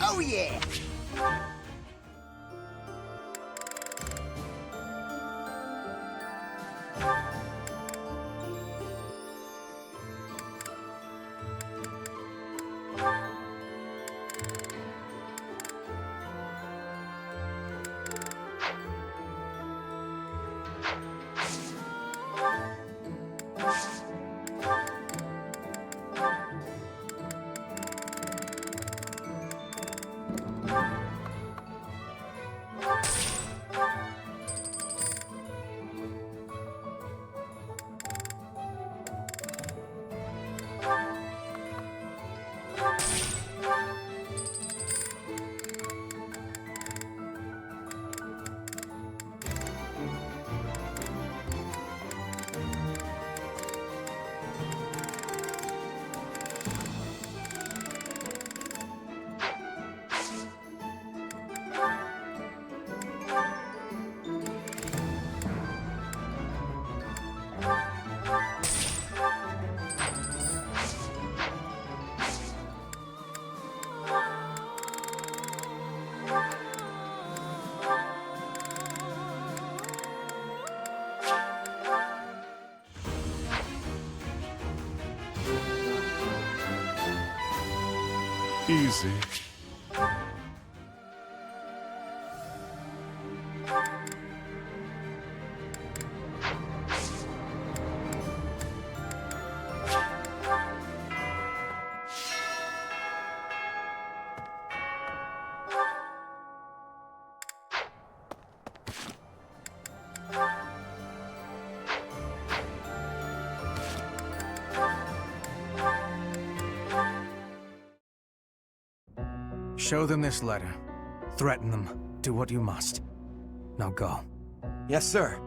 Oh yeah! Easy. Show them this letter. Threaten them. Do what you must. Now go. Yes, sir.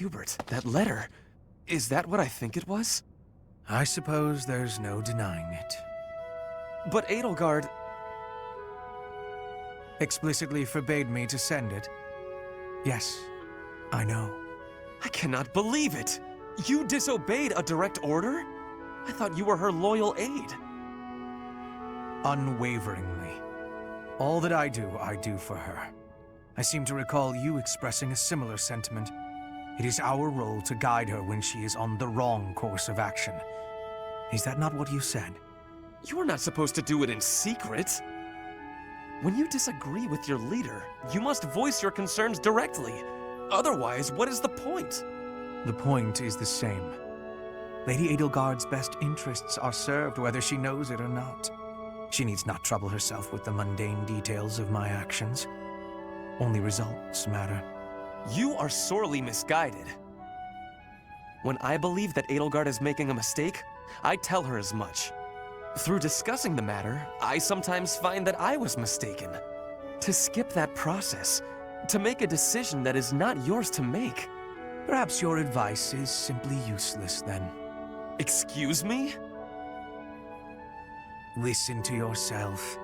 Hubert, that letter. Is that what I think it was? I suppose there's no denying it. But Edelgard... explicitly forbade me to send it. Yes, I know. I cannot believe it! You disobeyed a direct order? I thought you were her loyal aide. Unwaveringly. All that I do for her. I seem to recall you expressing a similar sentiment. It is our role to guide her when she is on the wrong course of action. Is that not what you said? You're not supposed to do it in secret. When you disagree with your leader, you must voice your concerns directly. Otherwise, what is the point? The point is the same. Lady Edelgard's best interests are served whether she knows it or not. She needs not trouble herself with the mundane details of my actions. Only results matter. You are sorely misguided. When I believe that Edelgard is making a mistake, I tell her as much. Through discussing the matter, I sometimes find that I was mistaken. To skip that process, to make a decision that is not yours to make. Perhaps your advice is simply useless then. Excuse me? Listen to yourself.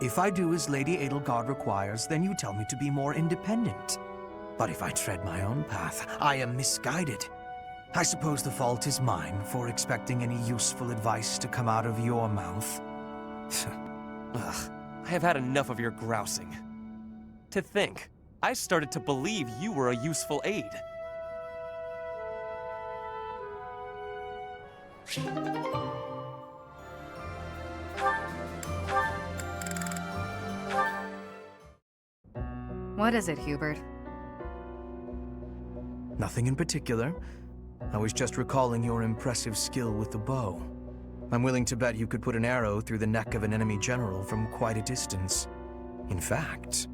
If I do as Lady Edelgard requires, then you tell me to be more independent. But if I tread my own path, I am misguided. I suppose the fault is mine for expecting any useful advice to come out of your mouth. Ugh, I have had enough of your grousing. To think, I started to believe you were a useful aide. What is it, Hubert? Nothing in particular. I was just recalling your impressive skill with the bow. I'm willing to bet you could put an arrow through the neck of an enemy general from quite a distance. In fact,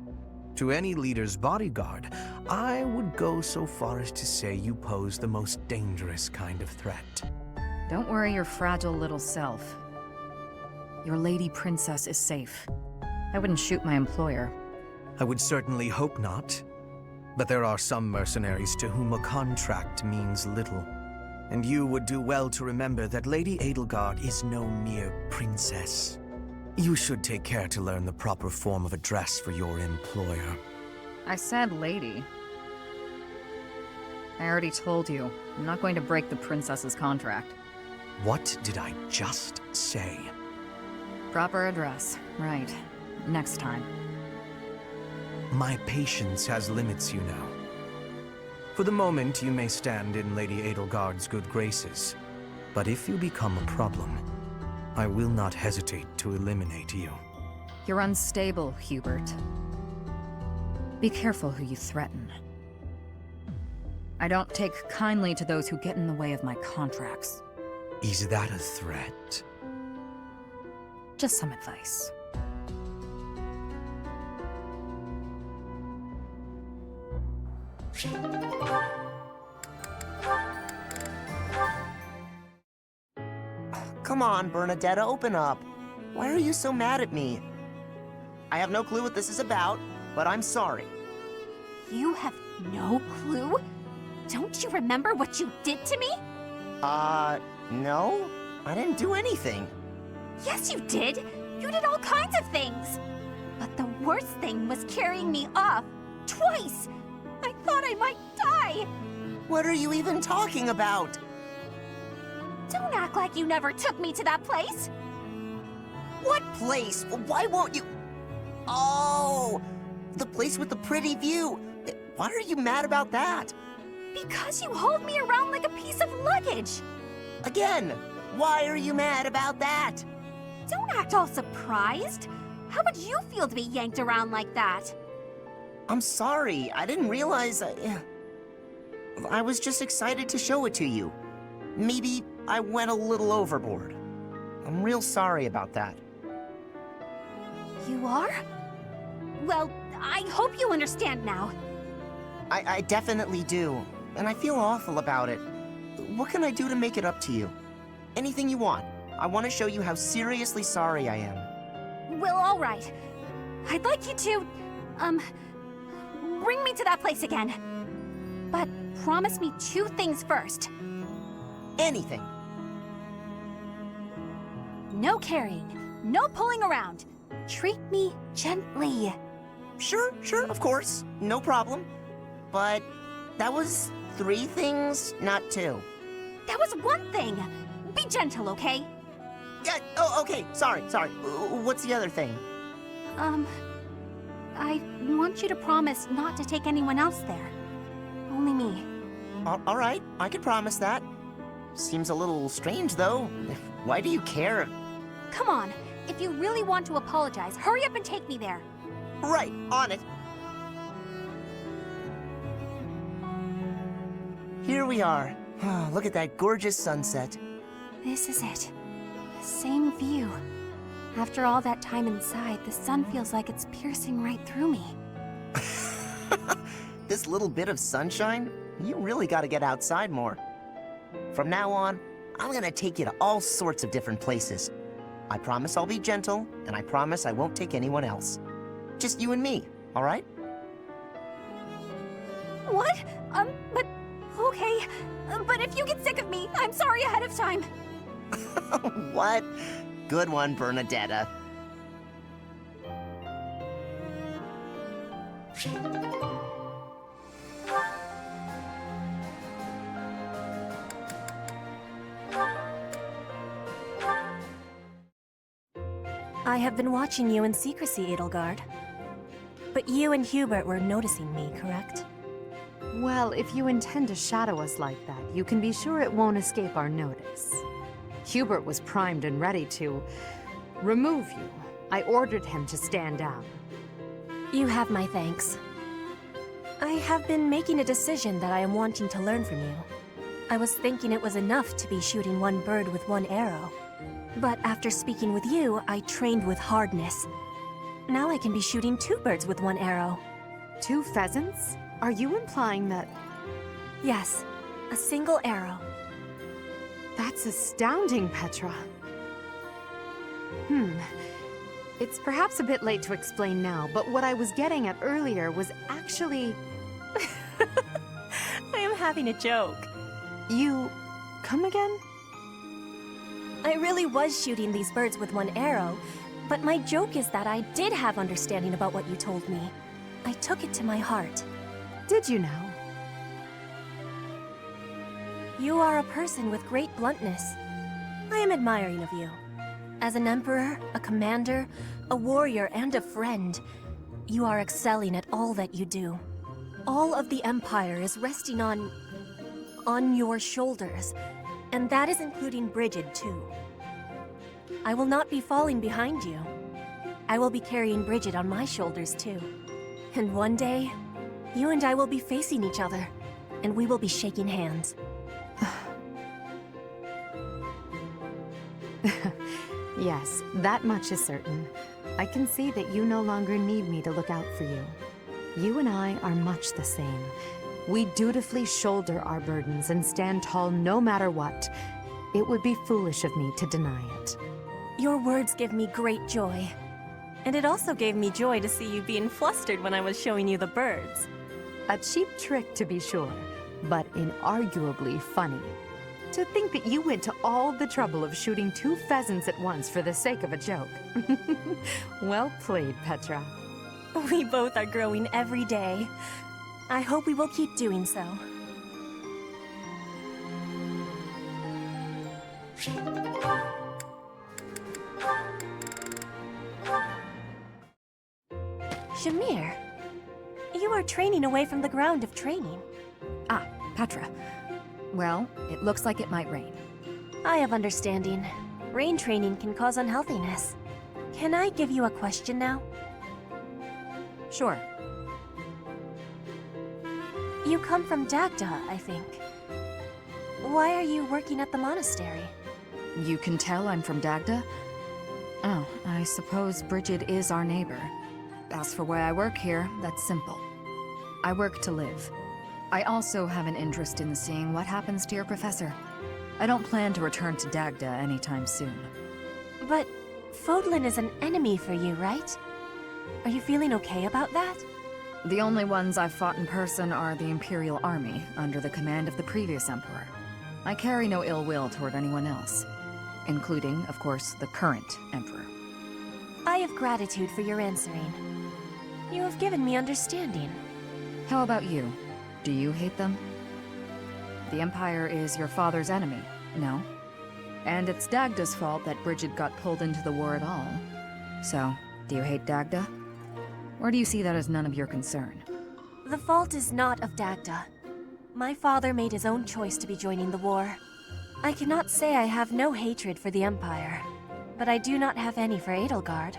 to any leader's bodyguard, I would go so far as to say you pose the most dangerous kind of threat. Don't worry your fragile little self. Your lady princess is safe. I wouldn't shoot my employer. I would certainly hope not. But there are some mercenaries to whom a contract means little. And you would do well to remember that Lady Edelgard is no mere princess. You should take care to learn the proper form of address for your employer. I said lady. I already told you, I'm not going to break the princess's contract. What did I just say? Proper address. Right. Next time. My patience has limits, you know. For the moment, you may stand in Lady Edelgard's good graces. But if you become a problem, I will not hesitate to eliminate you. You're unstable, Hubert. Be careful who you threaten. I don't take kindly to those who get in the way of my contracts. Is that a threat? Just some advice. Come on, Bernadetta, open up. Why are you so mad at me? I have no clue what this is about, but I'm sorry. You have no clue? Don't you remember what you did to me? No. I didn't do anything. Yes, you did. You did all kinds of things. But the worst thing was carrying me off. Twice. I thought I might die. What are you even talking about? Don't act like you never took me to that place. What place? Why won't you? Oh, the place with the pretty view. Why are you mad about that? Because you hauled me around like a piece of luggage. Again, why are you mad about that? Don't act all surprised. How would you feel to be yanked around like that? I'm sorry. I didn't realize I was just excited to show it to you. Maybe I went a little overboard. I'm real sorry about that. You are? Well, I hope you understand now. I definitely do, and I feel awful about it. What can I do to make it up to you? Anything you want. I want to show you how seriously sorry I am. Well, all right. I'd like you to, bring me to that place again. But promise me 2 things first. Anything. No carrying, no pulling around. Treat me gently. Sure, of course. No problem. But that was 3 things, not 2. That was 1 thing. Be gentle, okay? Yeah, oh, okay. Sorry. What's the other thing? I want you to promise not to take anyone else there. Only me. All right, I can promise that. Seems a little strange, though. Why do you care? Come on. If you really want to apologize, hurry up and take me there. Right, on it. Here we are. Look at that gorgeous sunset. This is it. The same view. After all that time inside, the sun feels like it's piercing right through me. This little bit of sunshine? You really gotta get outside more. From now on, I'm gonna take you to all sorts of different places. I promise I'll be gentle, and I promise I won't take anyone else. Just you and me, all right? What? But... okay. But if you get sick of me, I'm sorry ahead of time. What? Good one, Bernadetta. I have been watching you in secrecy, Edelgard. But you and Hubert were noticing me, correct? Well, if you intend to shadow us like that, you can be sure it won't escape our notice. Hubert was primed and ready to remove you. I ordered him to stand down. You have my thanks. I have been making a decision that I am wanting to learn from you. I was thinking it was enough to be shooting 1 bird with 1 arrow. But after speaking with you, I trained with hardness. Now I can be shooting 2 birds with 1 arrow. 2 pheasants? Are you implying that... Yes, a single arrow. That's astounding, Petra. It's perhaps a bit late to explain now, but what I was getting at earlier was actually... I am having a joke. You... come again? I really was shooting these birds with 1 arrow, but my joke is that I did have understanding about what you told me. I took it to my heart. Did you know? You are a person with great bluntness. I am admiring of you. As an emperor, a commander, a warrior, and a friend, you are excelling at all that you do. All of the Empire is resting on your shoulders, and that is including Brigid, too. I will not be falling behind you. I will be carrying Brigid on my shoulders, too. And one day, you and I will be facing each other, and we will be shaking hands. Yes, that much is certain. I can see that you no longer need me to look out for you. You and I are much the same. We dutifully shoulder our burdens and stand tall no matter what. It would be foolish of me to deny it. Your words give me great joy. And it also gave me joy to see you being flustered when I was showing you the birds. A cheap trick, to be sure, but inarguably funny. To think that you went to all the trouble of shooting 2 pheasants at once for the sake of a joke. Well played, Petra. We both are growing every day. I hope we will keep doing so. Shamir, you are training away from the ground of training. Ah, Petra. Well, it looks like it might rain. I have understanding. Rain training can cause unhealthiness. Can I give you a question now? Sure. You come from Dagda, I think. Why are you working at the monastery? You can tell I'm from Dagda? Oh, I suppose Brigid is our neighbor. As for why I work here, that's simple. I work to live. I also have an interest in seeing what happens to your professor. I don't plan to return to Dagda anytime soon. But Fodlan is an enemy for you, right? Are you feeling okay about that? The only ones I've fought in person are the Imperial Army, under the command of the previous Emperor. I carry no ill will toward anyone else, including, of course, the current Emperor. I have gratitude for your answering. You have given me understanding. How about you? Do you hate them? The Empire is your father's enemy, no? And it's Dagda's fault that Brigid got pulled into the war at all. So, do you hate Dagda? Or do you see that as none of your concern? The fault is not of Dagda. My father made his own choice to be joining the war. I cannot say I have no hatred for the Empire, but I do not have any for Edelgard.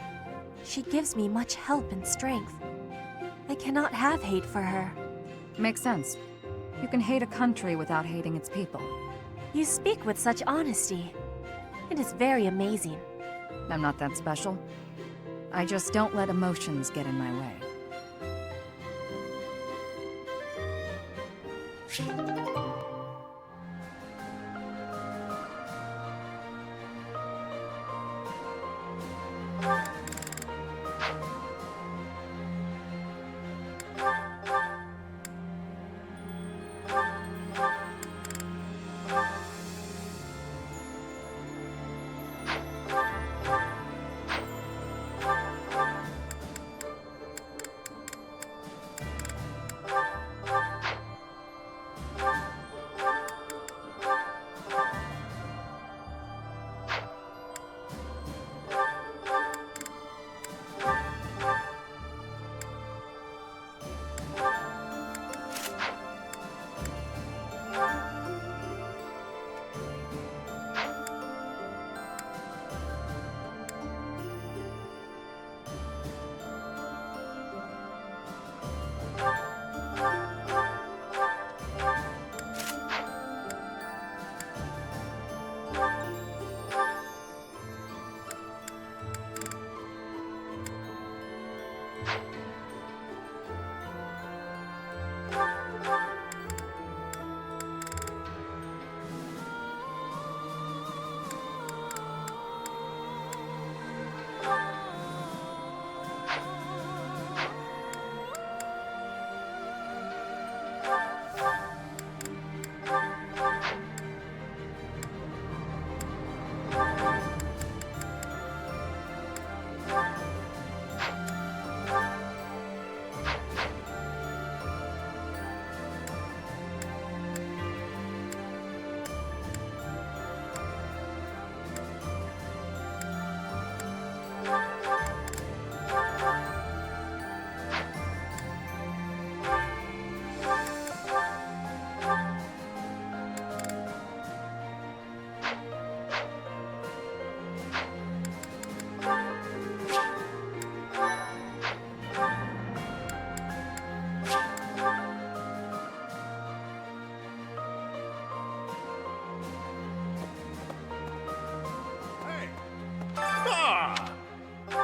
She gives me much help and strength. I cannot have hate for her. Makes sense. You can hate a country without hating its people. You speak with such honesty. It is very amazing. I'm not that special. I just don't let emotions get in my way.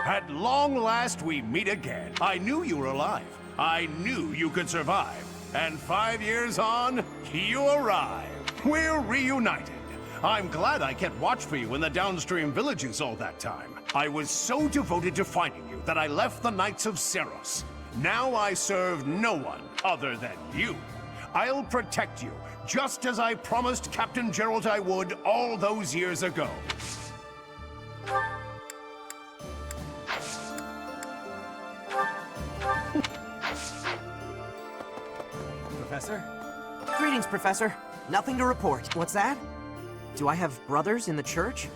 At long last, we meet again. I knew you were alive. I knew you could survive. And 5 years on, you arrive. We're reunited. I'm glad I kept watch for you in the downstream villages all that time. I was so devoted to finding you that I left the Knights of Seros. Now I serve no one other than you. I'll protect you, just as I promised Captain Gerald I would all those years ago. Professor? Greetings, Professor. Nothing to report. What's that? Do I have brothers in the church?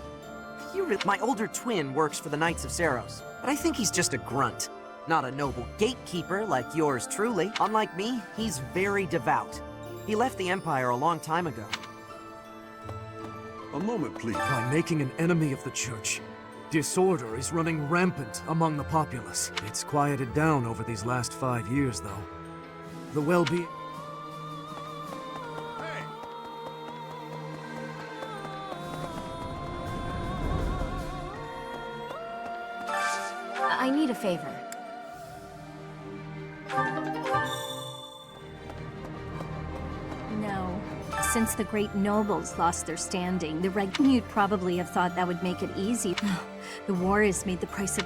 My older twin works for the Knights of Seros, but I think he's just a grunt. Not a noble gatekeeper like yours truly. Unlike me, he's very devout. He left the Empire a long time ago. A moment, please. By making an enemy of the church, disorder is running rampant among the populace. It's quieted down over these last 5 years, though. The well-being... I need a favor. No. Since the great nobles lost their standing, you'd probably have thought that would make it easy. The war has made the price of...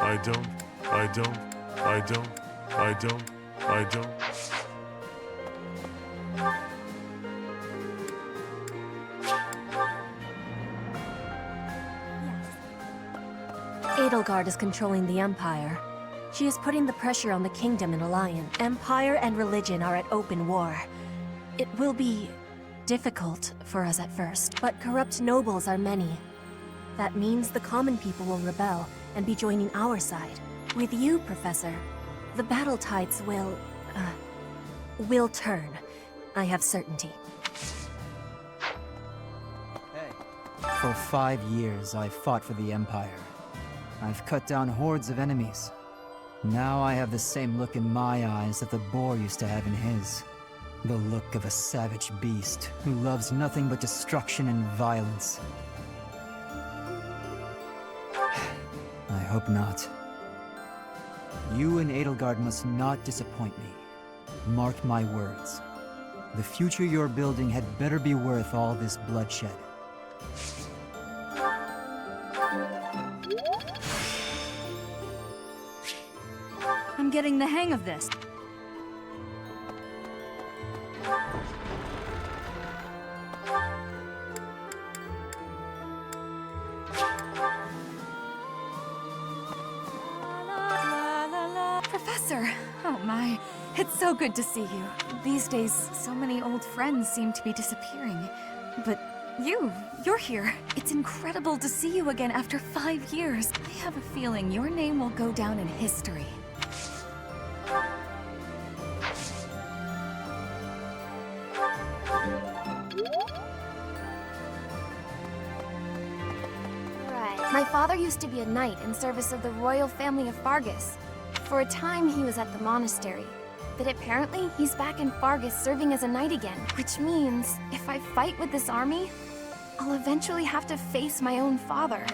I don't, I don't, I don't, I don't, I don't. Edelgard is controlling the Empire. She is putting the pressure on the kingdom in alliance. Empire and religion are at open war. It will be difficult for us at first, but corrupt nobles are many. That means the common people will rebel and be joining our side. With you, Professor, the battle tides will turn. I have certainty. For 5 years, I fought for the Empire. I've cut down hordes of enemies. Now I have the same look in my eyes that the boar used to have in his. The look of a savage beast who loves nothing but destruction and violence. I hope not. You and Edelgard must not disappoint me. Mark my words. The future you're building had better be worth all this bloodshed. I'm getting the hang of this. Professor! Oh my, it's so good to see you. These days, so many old friends seem to be disappearing. But you're here. It's incredible to see you again after 5 years. I have a feeling your name will go down in history. My father used to be a knight in service of the royal family of Fargus. For a time, he was at the monastery. But apparently, he's back in Fargus serving as a knight again. Which means, if I fight with this army, I'll eventually have to face my own father.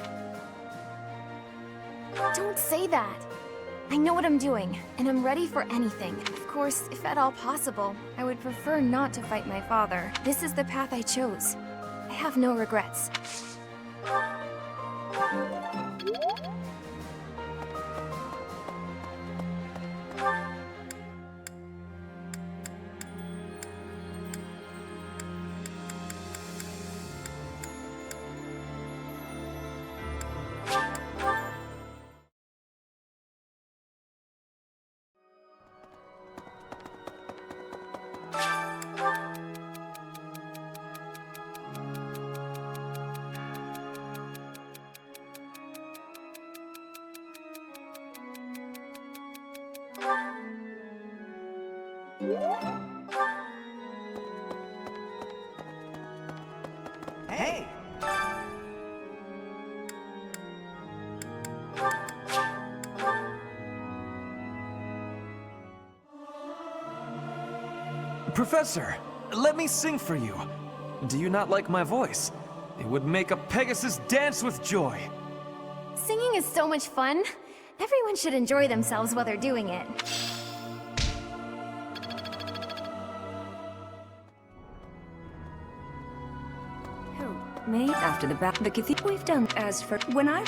Don't say that! I know what I'm doing, and I'm ready for anything. Of course, if at all possible, I would prefer not to fight my father. This is the path I chose. I have no regrets. Hey! Professor, let me sing for you. Do you not like my voice? It would make a Pegasus dance with joy. Singing is so much fun. Everyone should enjoy themselves while they're doing it. Me? After the cathedral we've done. As for when I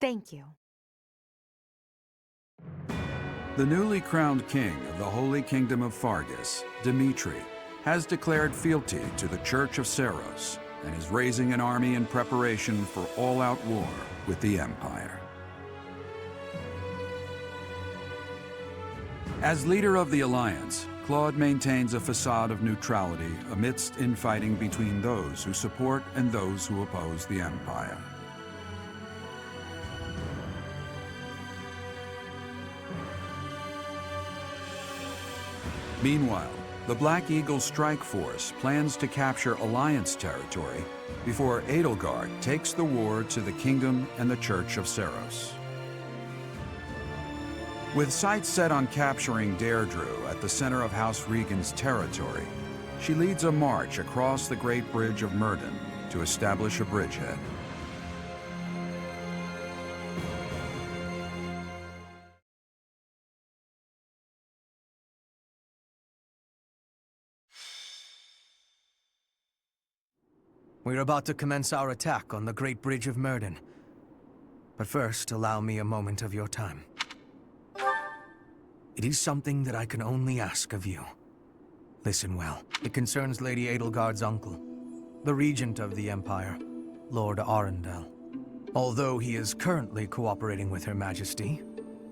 Thank you. The newly crowned king of the Holy Kingdom of Fargus, Dimitri, has declared fealty to the Church of Seros and is raising an army in preparation for all-out war with the Empire. As leader of the Alliance, Claude maintains a facade of neutrality amidst infighting between those who support and those who oppose the Empire. Meanwhile, The Black Eagle Strike Force plans to capture Alliance territory before Edelgard takes the war to the Kingdom and the Church of Seiros. With sights set on capturing Deirdre at the center of House Regan's territory, she leads a march across the Great Bridge of Myrddin to establish a bridgehead. We're about to commence our attack on the Great Bridge of Myrddin. But first, allow me a moment of your time. It is something that I can only ask of you. Listen well. It concerns Lady Edelgard's uncle, the Regent of the Empire, Lord Arundel. Although he is currently cooperating with Her Majesty,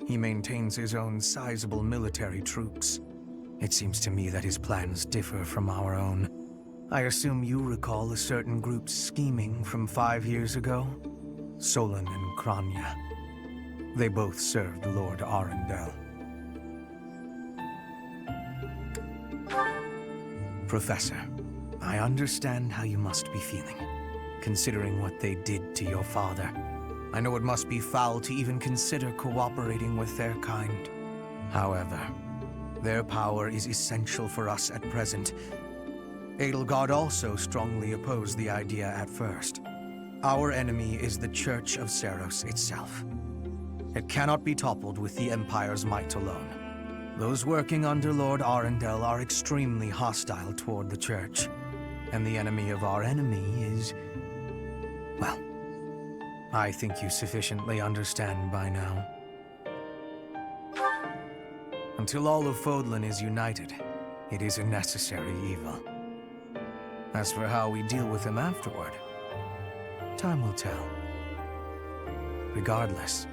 he maintains his own sizable military troops. It seems to me that his plans differ from our own. I assume you recall a certain group's scheming from 5 years ago? Solon and Kranya. They both served Lord Arundel. Professor, I understand how you must be feeling, considering what they did to your father. I know it must be foul to even consider cooperating with their kind. However, their power is essential for us at present. Edelgard also strongly opposed the idea at first. Our enemy is the Church of Seiros itself. It cannot be toppled with the Empire's might alone. Those working under Lord Arundel are extremely hostile toward the Church. And the enemy of our enemy is... well, I think you sufficiently understand by now. Until all of Fodlan is united, it is a necessary evil. As for how we deal with him afterward, time will tell. Regardless,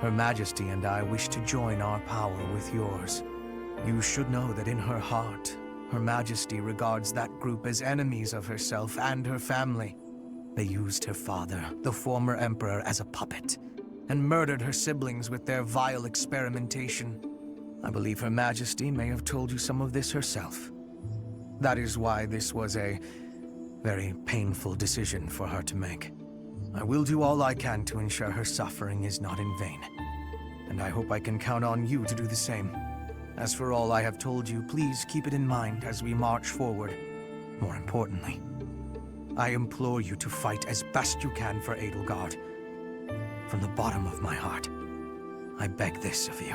Her Majesty and I wish to join our power with yours. You should know that in her heart, Her Majesty regards that group as enemies of herself and her family. They used her father, the former Emperor, as a puppet, and murdered her siblings with their vile experimentation. I believe Her Majesty may have told you some of this herself. That is why this was a very painful decision for her to make. I will do all I can to ensure her suffering is not in vain. And I hope I can count on you to do the same. As for all I have told you, please keep it in mind as we march forward. More importantly, I implore you to fight as best you can for Edelgard. From the bottom of my heart, I beg this of you.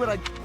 what I...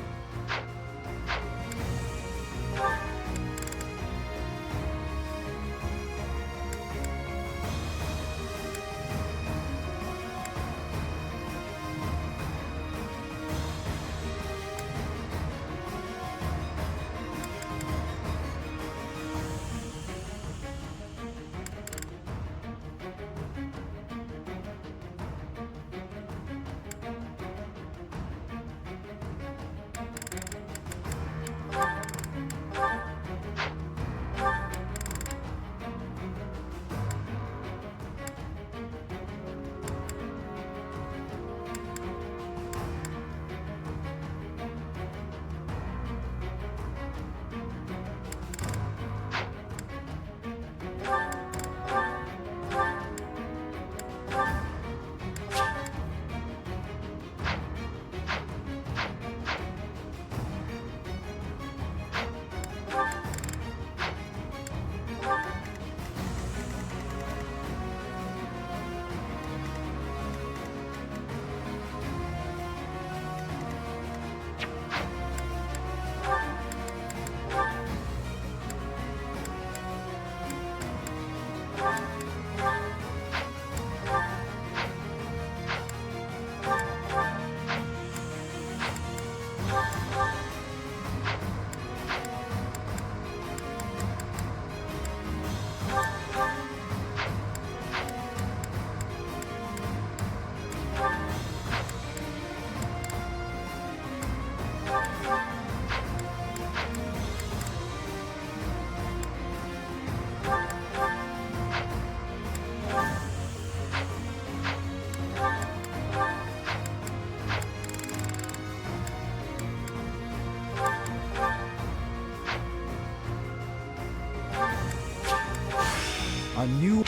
A new...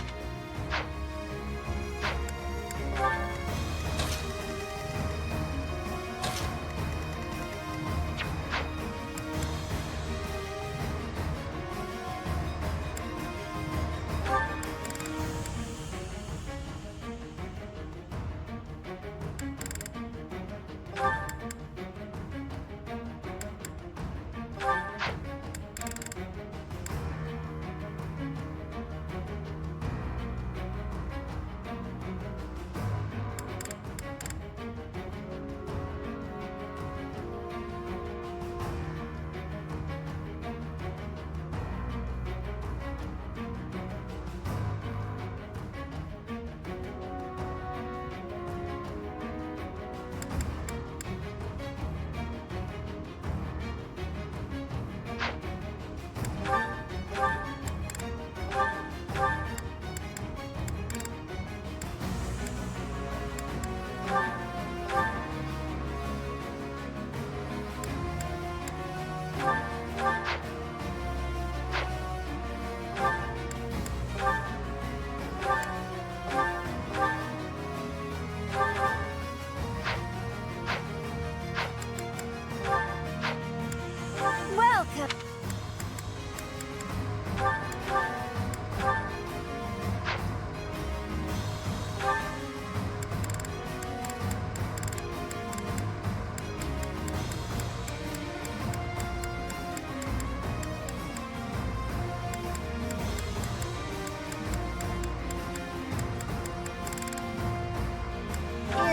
Welcome!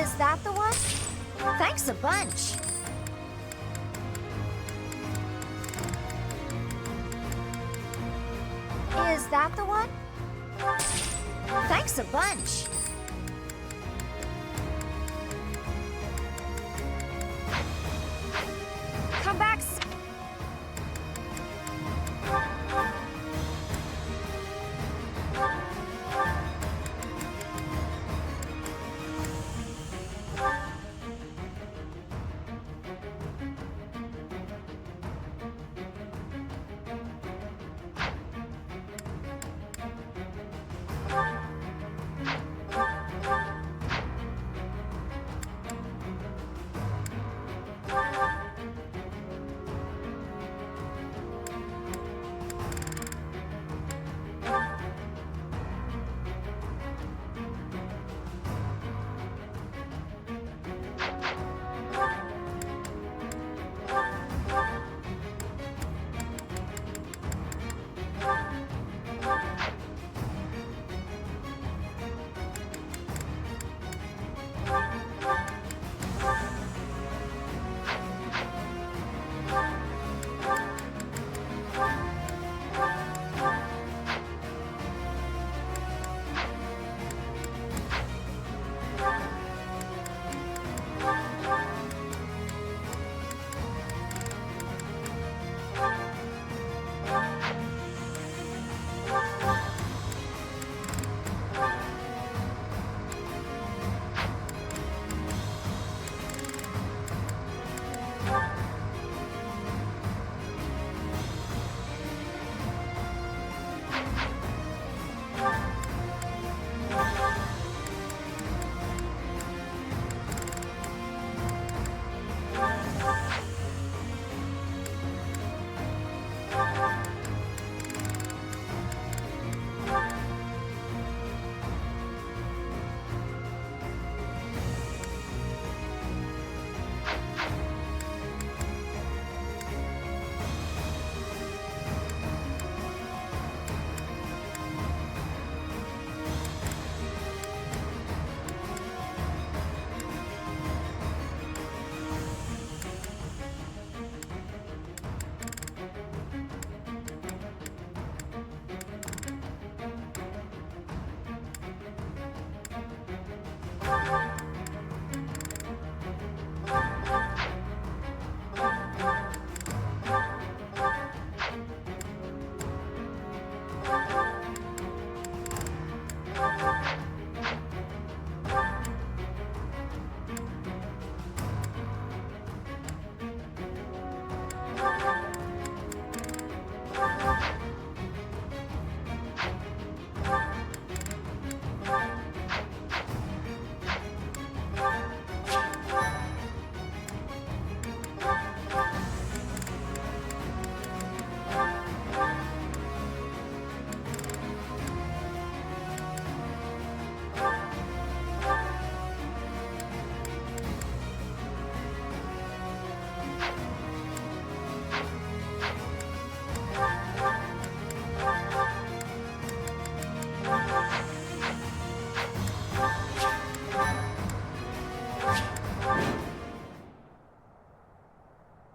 Is that the one? Thanks a bunch. Is that the one? Thanks a bunch. Come back.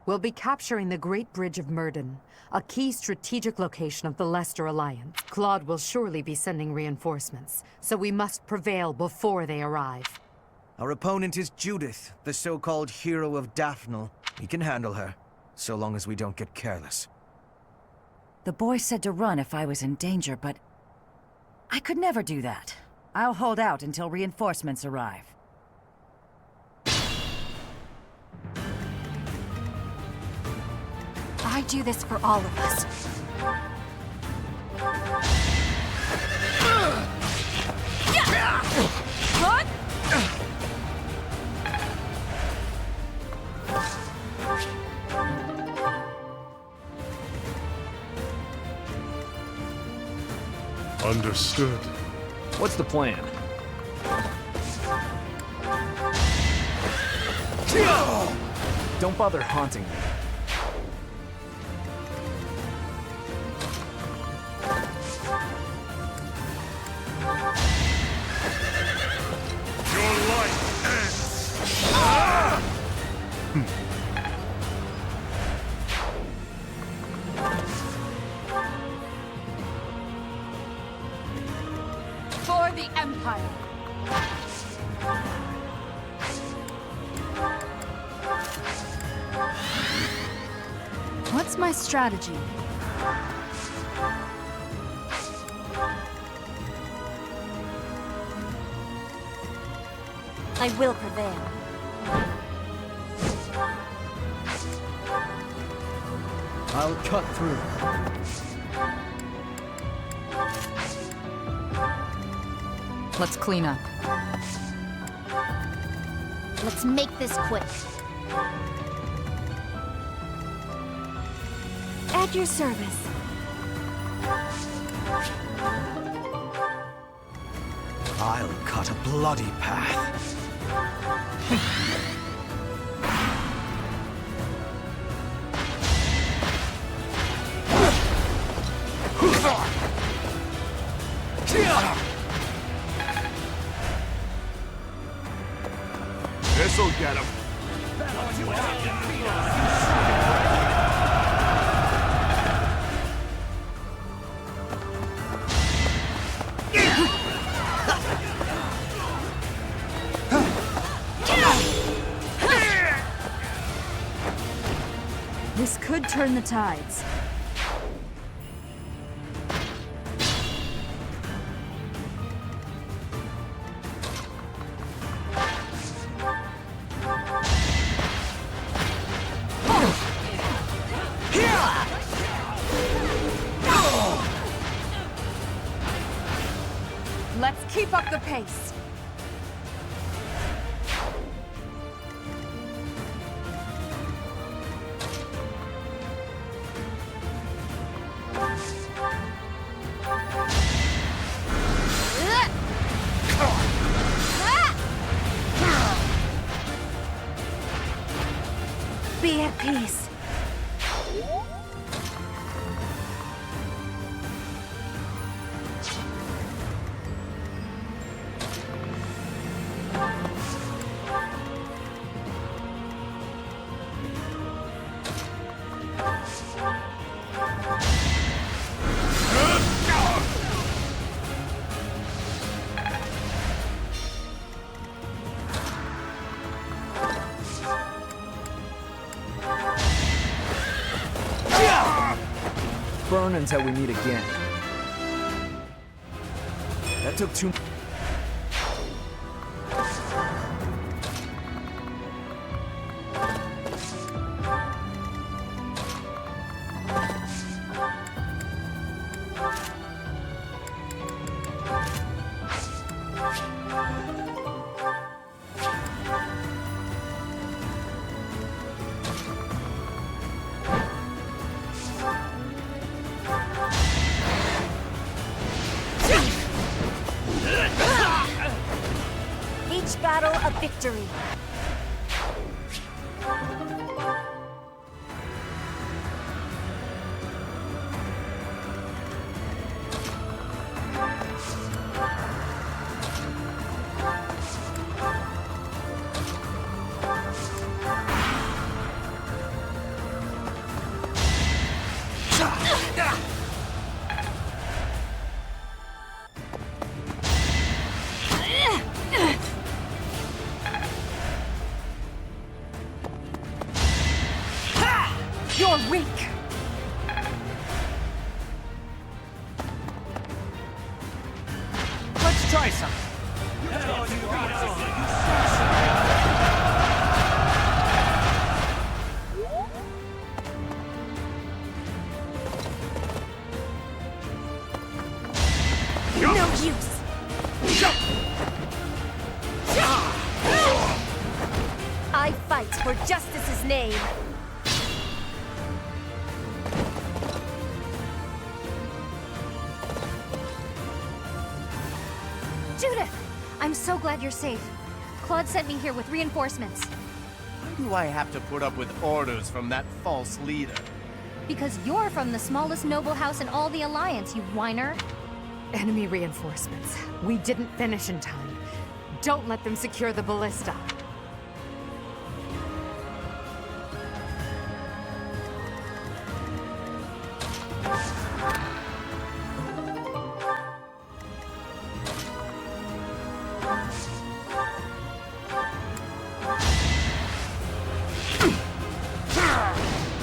We'll be capturing the Great Bridge of Myrden, a key strategic location of the Leicester Alliance. Claude will surely be sending reinforcements, so we must prevail before they arrive. Our opponent is Judith, the so-called hero of Daphnel. We can handle her, so long as we don't get careless. The boy said to run if I was in danger, but I could never do that. I'll hold out until reinforcements arrive. I do this for all of us. Understood. What's the plan? Don't bother haunting me. Your life ends. For the Empire! What's my strategy? I will prevail. I'll cut through. Let's clean up. Let's make this quick. At your service. I'll cut a bloody path. This'll get him. This could turn the tides. Let's keep up the pace. Be at peace. Burn until we meet again. That took too... Each battle a victory. try something. No use! I fight for justice's name! Judith! I'm so glad you're safe. Claude sent me here with reinforcements. Why do I have to put up with orders from that false leader? Because you're from the smallest noble house in all the Alliance, you whiner. Enemy reinforcements. We didn't finish in time. Don't let them secure the ballista.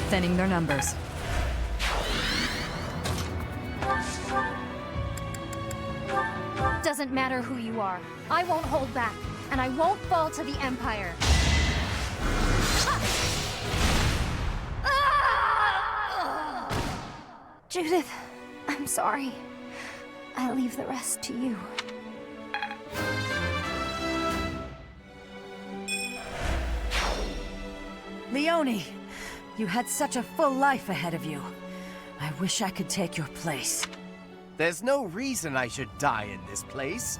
Thinning their numbers. Doesn't matter who you are. I won't hold back, and I won't fall to the Empire. Judith, I'm sorry. I leave the rest to you. Leone, you had such a full life ahead of you. I wish I could take your place. There's no reason I should die in this place.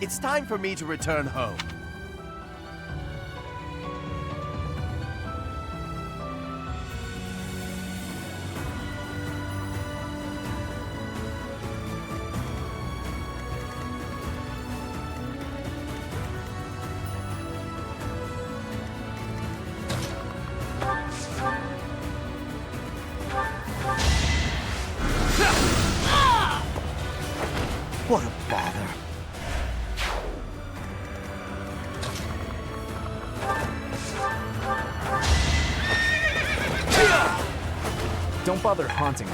It's time for me to return home. What a bother. Don't bother haunting me.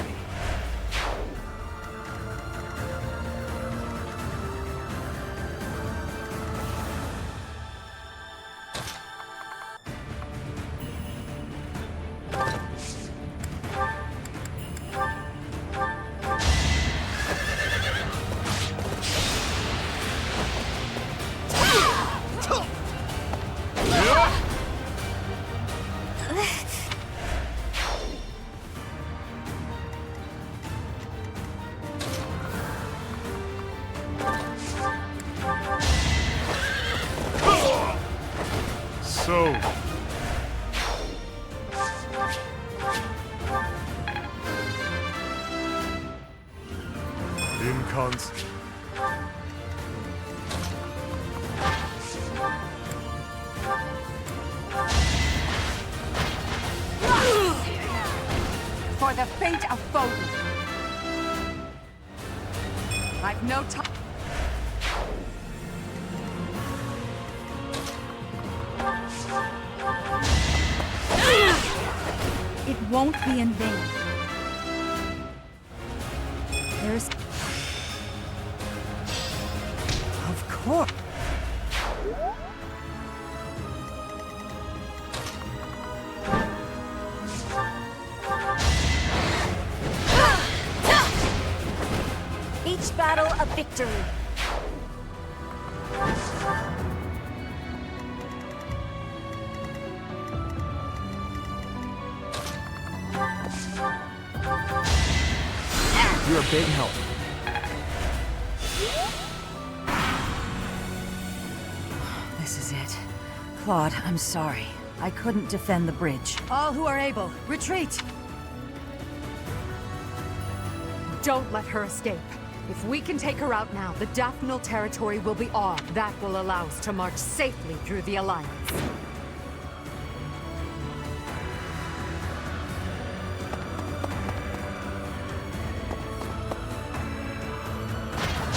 So... inconstant. For the fate of Foden. I've no time. It won't be in vain. There's... Of course. Each battle a victory. You're a big help. This is it. Claude, I'm sorry. I couldn't defend the bridge. All who are able, retreat! Don't let her escape. If we can take her out now, the Daphnal territory will be ours. That will allow us to march safely through the Alliance.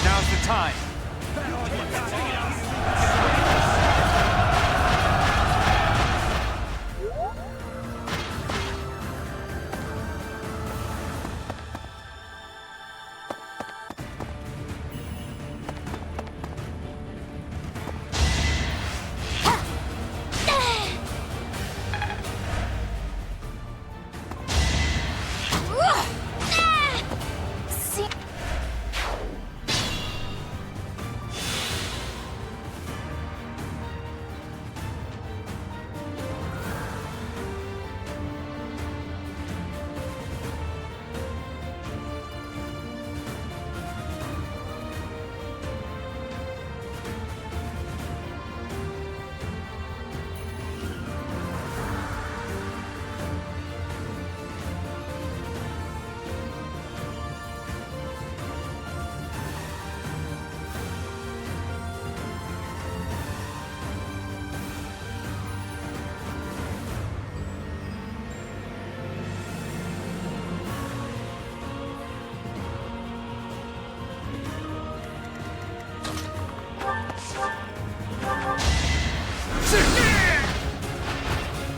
Now's the time.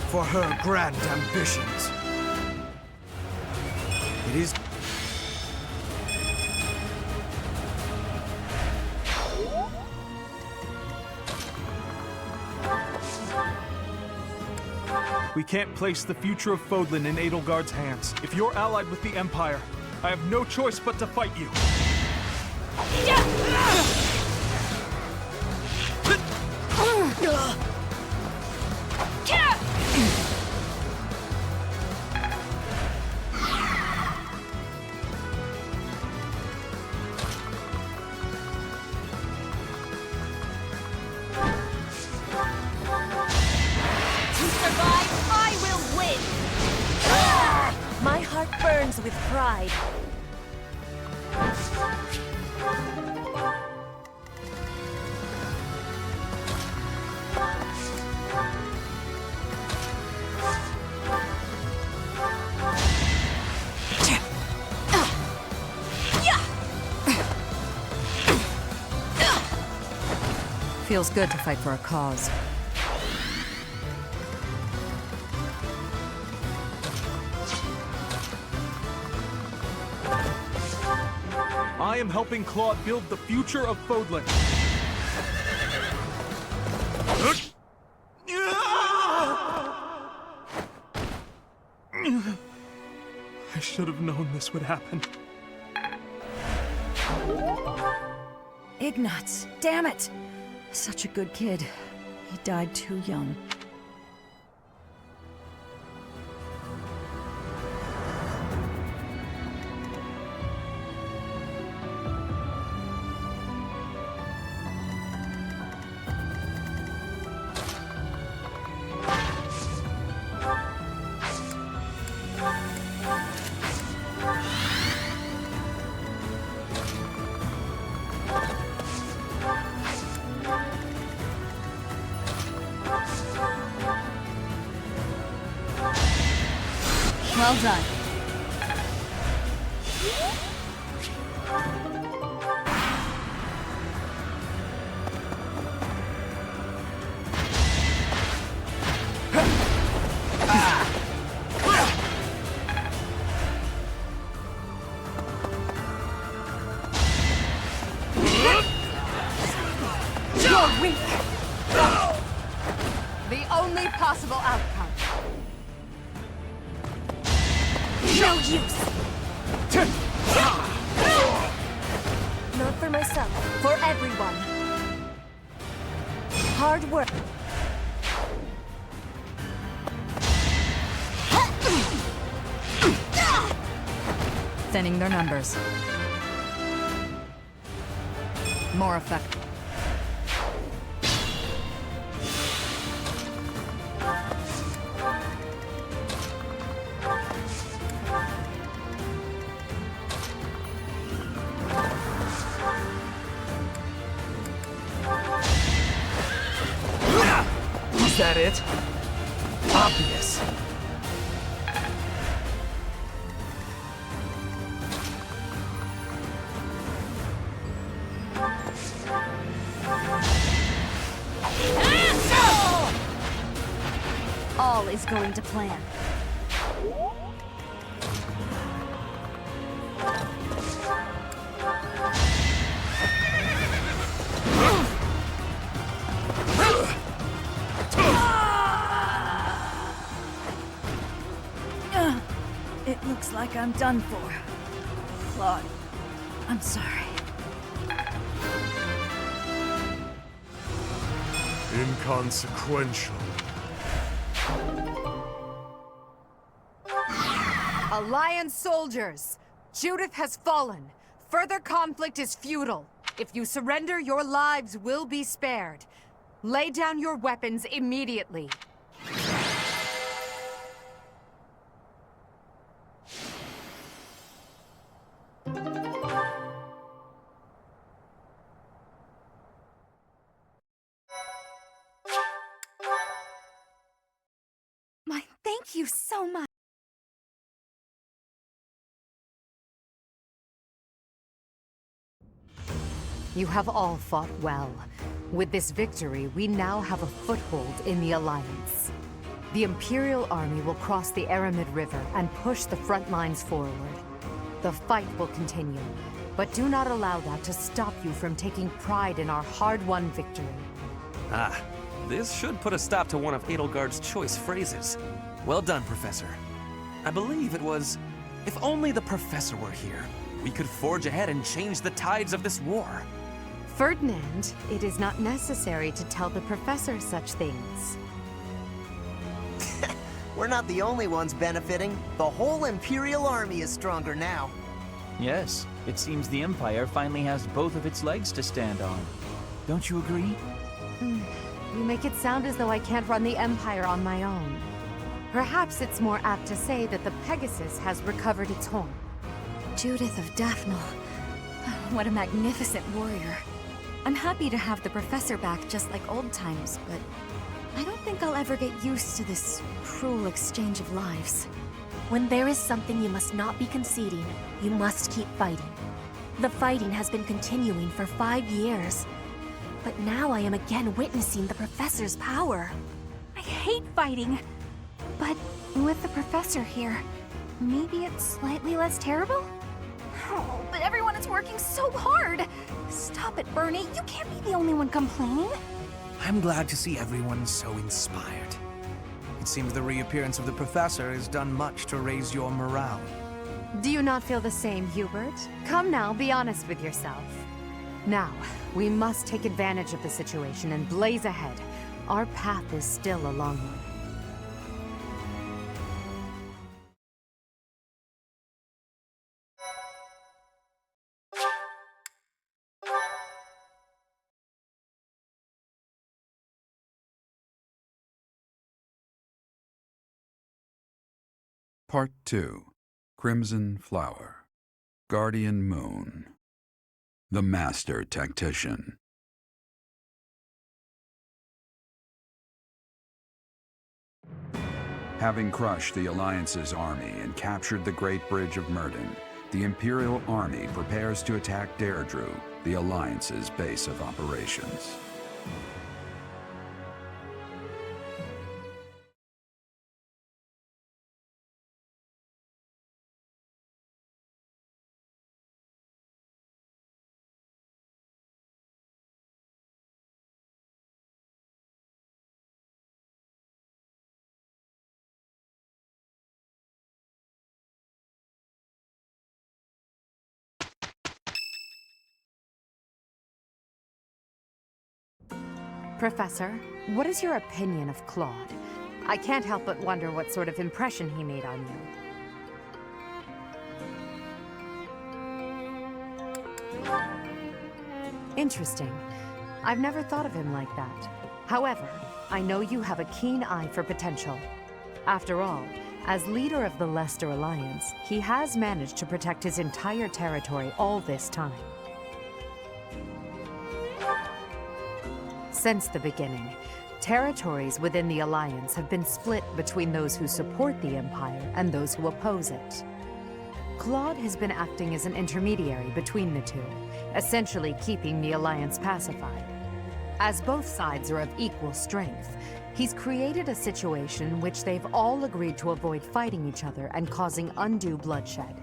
for her grand ambitions. It is... We can't place the future of Fodlan in Edelgard's hands. If you're allied with the Empire, I have no choice but to fight you. My heart burns with pride. Feels good to fight for a cause. I am helping Claude build the future of Fodlan. I should have known this would happen. Ignatz, damn it! Such a good kid. He died too young. Well done. You're weak! The only possible outcome. No use! Not for myself, for everyone. Hard work. Thinning their numbers. More effective. Is that it? Obvious. All is going to plan. It looks like I'm done for. Claude, I'm sorry. Inconsequential. Alliance soldiers! Judith has fallen. Further conflict is futile. If you surrender, your lives will be spared. Lay down your weapons immediately. Thank you so much. You have all fought well. With this victory, we now have a foothold in the Alliance. The Imperial Army will cross the Aramid River and push the front lines forward. The fight will continue, but do not allow that to stop you from taking pride in our hard-won victory. Ah, this should put a stop to one of Edelgard's choice phrases. Well done, Professor. I believe it was, if only the Professor were here, we could forge ahead and change the tides of this war. Ferdinand, it is not necessary to tell the Professor such things. We're not the only ones benefiting. The whole Imperial Army is stronger now. Yes, it seems the Empire finally has both of its legs to stand on. Don't you agree? You make it sound as though I can't run the Empire on my own. Perhaps it's more apt to say that the Pegasus has recovered its horn. Judith of Daphnel. What a magnificent warrior. I'm happy to have the Professor back just like old times, but I don't think I'll ever get used to this cruel exchange of lives. When there is something you must not be conceding, you must keep fighting. The fighting has been continuing for 5 years. But now I am again witnessing the Professor's power. I hate fighting. But with the Professor here, maybe it's slightly less terrible? Oh, but everyone is working so hard! Stop it, Bernie. You can't be the only one complaining. I'm glad to see everyone so inspired. It seems the reappearance of the Professor has done much to raise your morale. Do you not feel the same, Hubert? Come now, be honest with yourself. Now, we must take advantage of the situation and blaze ahead. Our path is still a long one. Part 2. Crimson Flower. Guardian Moon. The Master Tactician. Having crushed the Alliance's army and captured the Great Bridge of Myrden, the Imperial Army prepares to attack Deirdre, the Alliance's base of operations. Professor, what is your opinion of Claude? I can't help but wonder what sort of impression he made on you. Interesting. I've never thought of him like that. However, I know you have a keen eye for potential. After all, as leader of the Leicester Alliance, he has managed to protect his entire territory all this time. Since the beginning, territories within the Alliance have been split between those who support the Empire and those who oppose it. Claude has been acting as an intermediary between the two, essentially keeping the Alliance pacified. As both sides are of equal strength, he's created a situation in which they've all agreed to avoid fighting each other and causing undue bloodshed.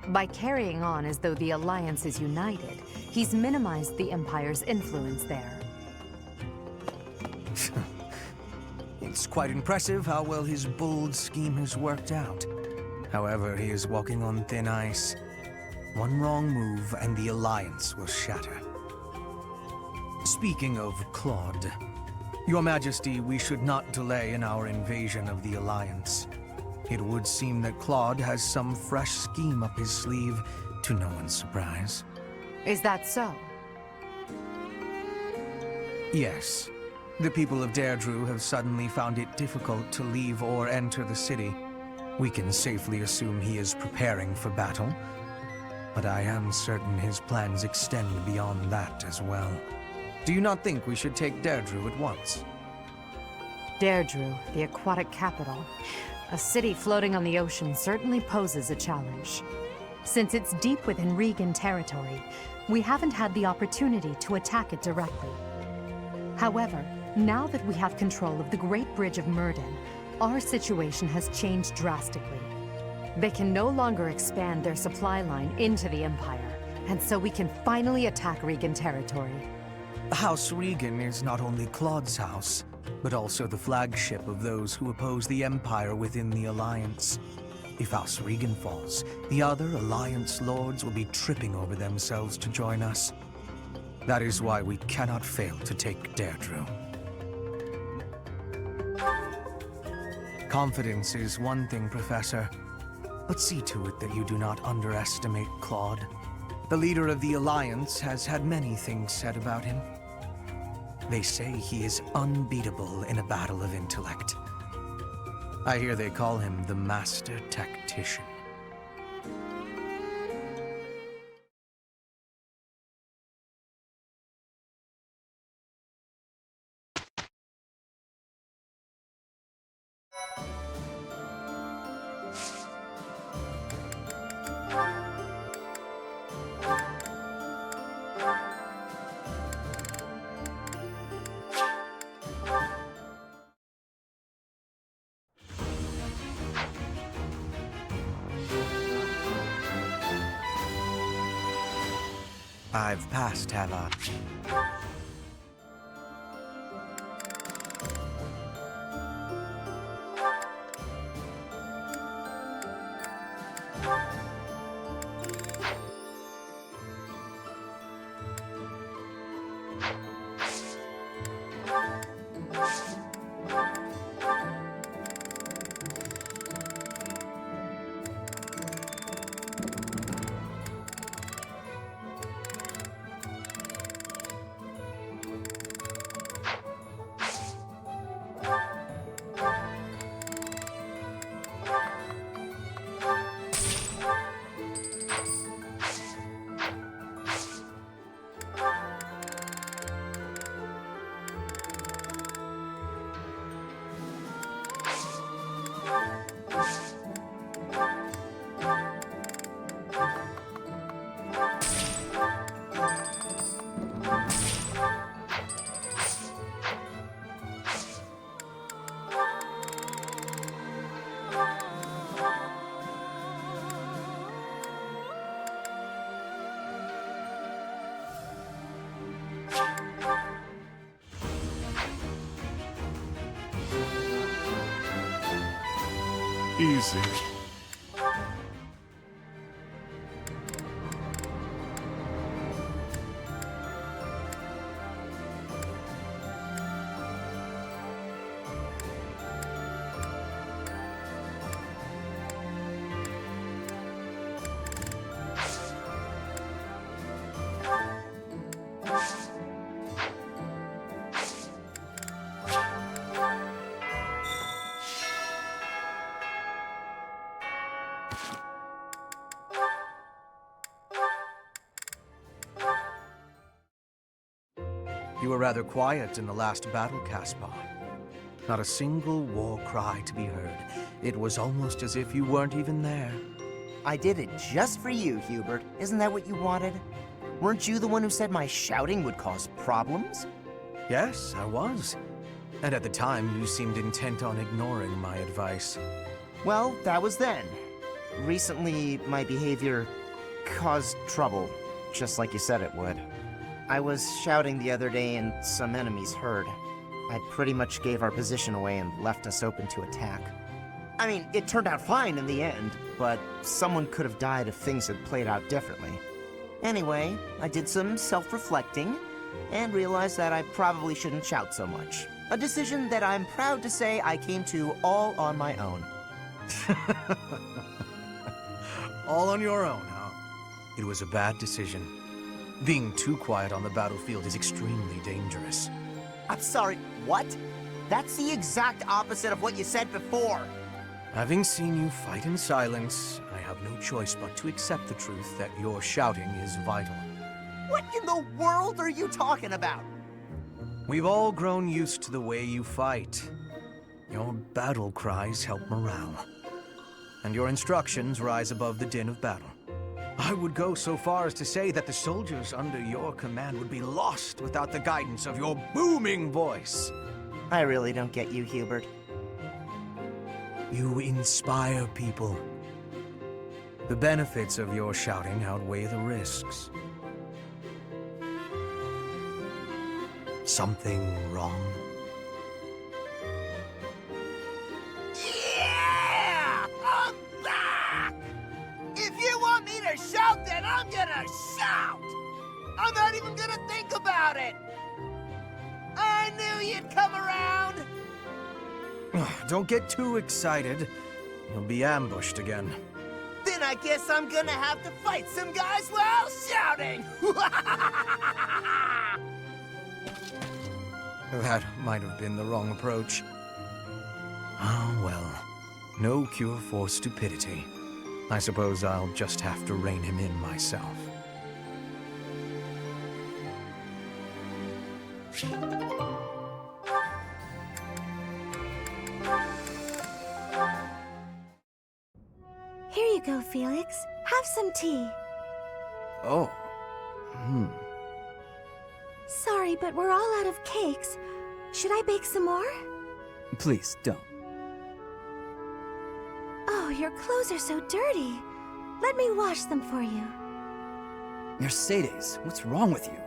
By carrying on as though the Alliance is united, he's minimized the Empire's influence there. It's quite impressive how well his bold scheme has worked out. However, he is walking on thin ice. One wrong move and the Alliance will shatter. Speaking of Claude, Your Majesty, we should not delay in our invasion of the Alliance. It would seem that Claude has some fresh scheme up his sleeve, to no one's surprise. Is that so? Yes. The people of Deirdre have suddenly found it difficult to leave or enter the city. We can safely assume he is preparing for battle, but I am certain his plans extend beyond that as well. Do you not think we should take Deirdre at once? Deirdre, the aquatic capital. A city floating on the ocean certainly poses a challenge. Since it's deep within Regan territory, we haven't had the opportunity to attack it directly. However, now that we have control of the Great Bridge of Myrden, Our situation has changed drastically. They can no longer expand their supply line into the Empire, and so we can finally attack Regan territory. House Regan is not only Claude's house, but also the flagship of those who oppose the Empire within the Alliance. If House Regan falls, the other Alliance lords will be tripping over themselves to join us. That is why we cannot fail to take Deirdre. Confidence is one thing, Professor, but see to it that you do not underestimate Claude. The leader of the Alliance has had many things said about him. They say he is unbeatable in a battle of intellect. I hear they call him the Master Tactician. I've passed, have I? Easy. You were rather quiet in the last battle, Caspar. Not a single war cry to be heard. It was almost as if you weren't even there. I did it just for you, Hubert. Isn't that what you wanted? Weren't you the one who said my shouting would cause problems? Yes, I was. And at the time, you seemed intent on ignoring my advice. Well, that was then. Recently, my behavior caused trouble, just like you said it would. I was shouting the other day and some enemies heard. I pretty much gave our position away and left us open to attack. I mean, it turned out fine in the end, but someone could have died if things had played out differently. Anyway, I did some self-reflecting and realized that I probably shouldn't shout so much. A decision that I'm proud to say I came to all on my own. All on your own, huh? It was a bad decision. Being too quiet on the battlefield is extremely dangerous. I'm sorry, what? That's the exact opposite of what you said before. Having seen you fight in silence, I have no choice but to accept the truth that your shouting is vital. What in the world are you talking about? We've all grown used to the way you fight. Your battle cries help morale, and your instructions rise above the din of battle. I would go so far as to say that the soldiers under your command would be lost without the guidance of your booming voice. I really don't get you, Hubert. You inspire people. The benefits of your shouting outweigh the risks. Something wrong? Yeah! I'm back! If you want me to shout, then I'm gonna shout! I'm not even gonna think about it! I knew you'd come around! Don't get too excited. You'll be ambushed again. Then I guess I'm gonna have to fight some guys while shouting! That might have been the wrong approach. Ah, well. No cure for stupidity. I suppose I'll just have to rein him in myself. Here you go, Felix. Have some tea. Oh. Sorry, but we're all out of cakes. Should I bake some more? Please, don't. Oh, your clothes are so dirty. Let me wash them for you. Mercedes, what's wrong with you?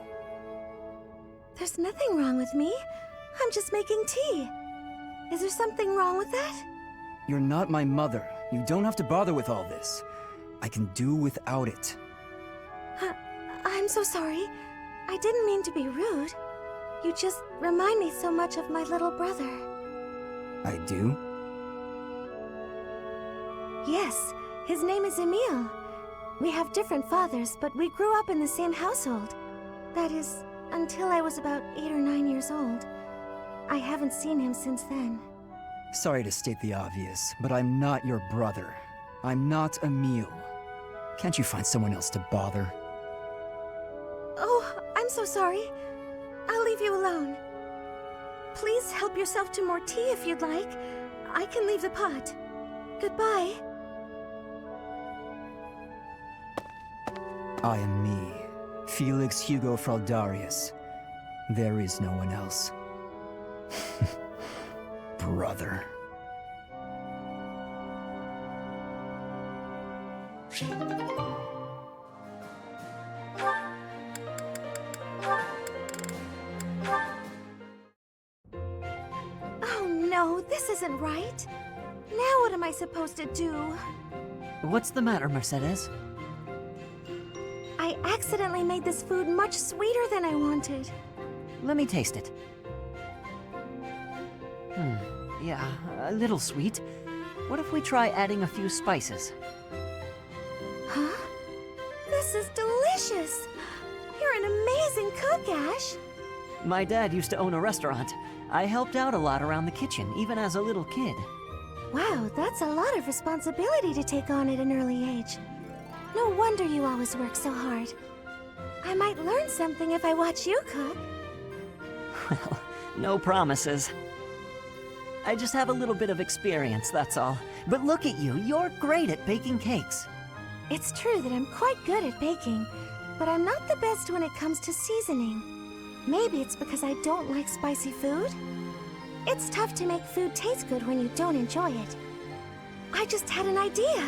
There's nothing wrong with me. I'm just making tea. Is there something wrong with that? You're not my mother. You don't have to bother with all this. I can do without it. I'm so sorry. I didn't mean to be rude. You just remind me so much of my little brother. I do? Yes, his name is Emile. We have different fathers, but we grew up in the same household. That is, until I was about 8 or 9 years old. I haven't seen him since then. Sorry to state the obvious, but I'm not your brother. I'm not Emile. Can't you find someone else to bother? Oh, I'm so sorry. I'll leave you alone. Please help yourself to more tea if you'd like. I can leave the pot. Goodbye. I am me, Felix Hugo Fraldarius. There is no one else. Brother. Oh no, this isn't right. Now what am I supposed to do? What's the matter, Mercedes? I accidentally made this food much sweeter than I wanted. Let me taste it. Yeah, a little sweet. What if we try adding a few spices? Huh? This is delicious! You're an amazing cook, Ash! My dad used to own a restaurant. I helped out a lot around the kitchen, even as a little kid. Wow, that's a lot of responsibility to take on at an early age. No wonder you always work so hard. I might learn something if I watch you cook. Well, no promises. I just have a little bit of experience, that's all. But look at you, you're great at baking cakes. It's true that I'm quite good at baking, but I'm not the best when it comes to seasoning. Maybe it's because I don't like spicy food? It's tough to make food taste good when you don't enjoy it. I just had an idea.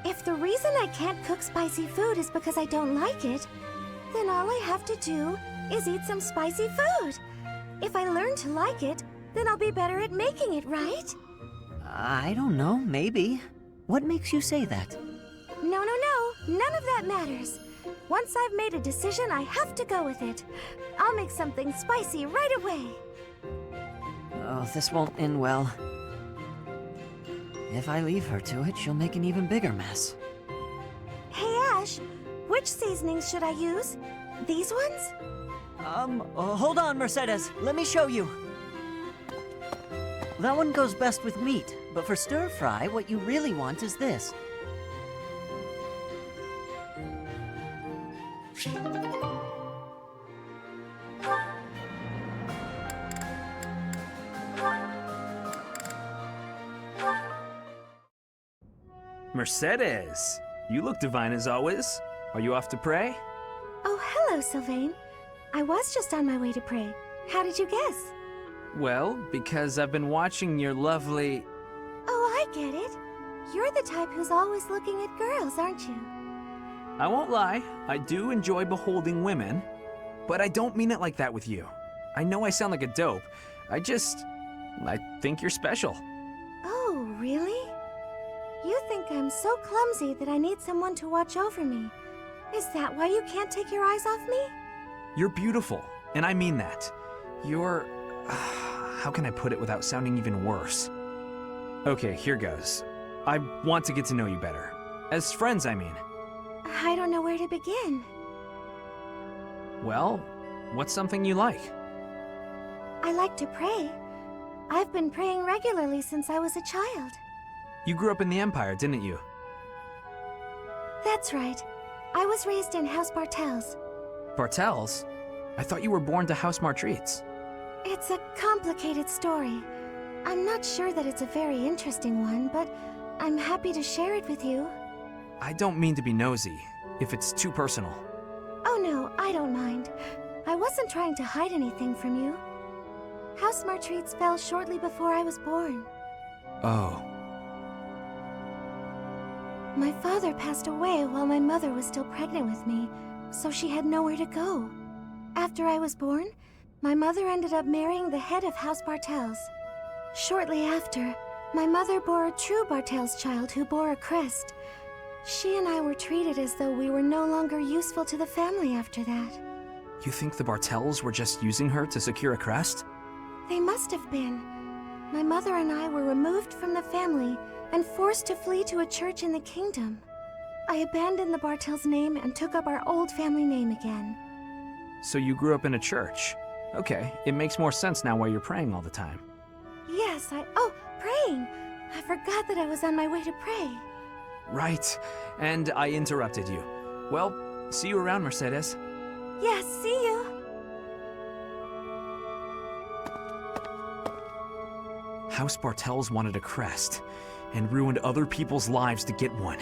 If the reason I can't cook spicy food is because I don't like it, then all I have to do is eat some spicy food. If I learn to like it, then I'll be better at making it, right? I don't know, maybe. What makes you say that? No, none of that matters. Once I've made a decision, I have to go with it. I'll make something spicy right away. Oh, this won't end well. If I leave her to it, she'll make an even bigger mess. Hey, Ash, which seasonings should I use? These ones? Hold on, Mercedes. Let me show you. That one goes best with meat, but for stir-fry, what you really want is this. Mercedes, you look divine as always. Are you off to pray? Oh, hello, Sylvain. I was just on my way to pray. How did you guess? Well, because I've been watching your lovely... Oh, I get it. You're the type who's always looking at girls, aren't you? I won't lie, I do enjoy beholding women, but I don't mean it like that with you. I know I sound like a dope. I think you're special. Oh, really? You think I'm so clumsy that I need someone to watch over me. Is that why you can't take your eyes off me? You're beautiful, and I mean that. You're... how can I put it without sounding even worse? Okay, here goes. I want to get to know you better. As friends, I mean. I don't know where to begin. Well, what's something you like? I like to pray. I've been praying regularly since I was a child. You grew up in the Empire, didn't you? That's right. I was raised in House Bartels. Bartels? I thought you were born to House Martreats. It's a complicated story. I'm not sure that it's a very interesting one, but I'm happy to share it with you. I don't mean to be nosy, if it's too personal. Oh no, I don't mind. I wasn't trying to hide anything from you. House Martreats fell shortly before I was born. Oh. My father passed away while my mother was still pregnant with me, so she had nowhere to go. After I was born, my mother ended up marrying the head of House Bartels. Shortly after, my mother bore a true Bartels child who bore a crest. She and I were treated as though we were no longer useful to the family after that. You think the Bartels were just using her to secure a crest? They must have been. My mother and I were removed from the family and forced to flee to a church in the kingdom. I abandoned the Bartels name and took up our old family name again. So you grew up in a church. Okay, it makes more sense now why you're praying all the time. Yes, Oh, praying! I forgot that I was on my way to pray. Right, and I interrupted you. Well, see you around, Mercedes. Yes, see you! House Bartels wanted a crest, and ruined other people's lives to get one.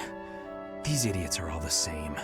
These idiots are all the same.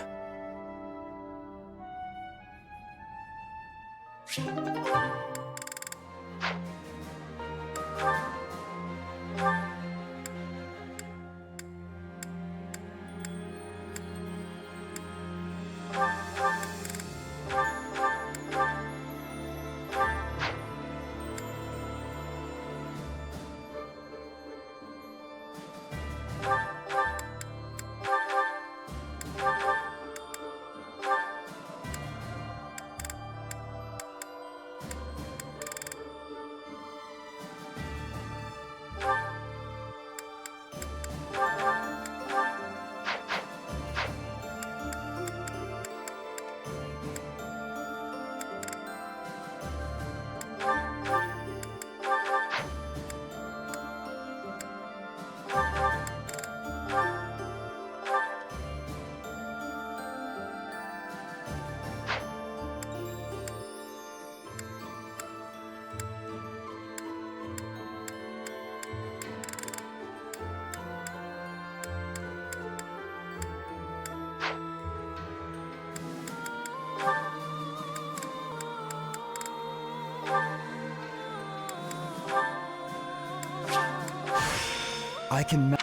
I can...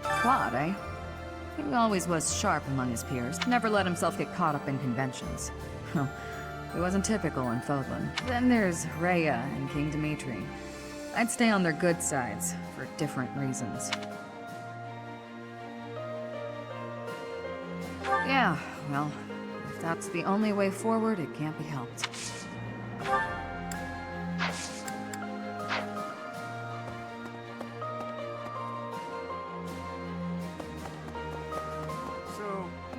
Claude, eh? He always was sharp among his peers, never let himself get caught up in conventions. It wasn't typical in Fodlan. Then there's Rhea and King Dimitri. I'd stay on their good sides, for different reasons. Yeah, well, if that's the only way forward, it can't be helped.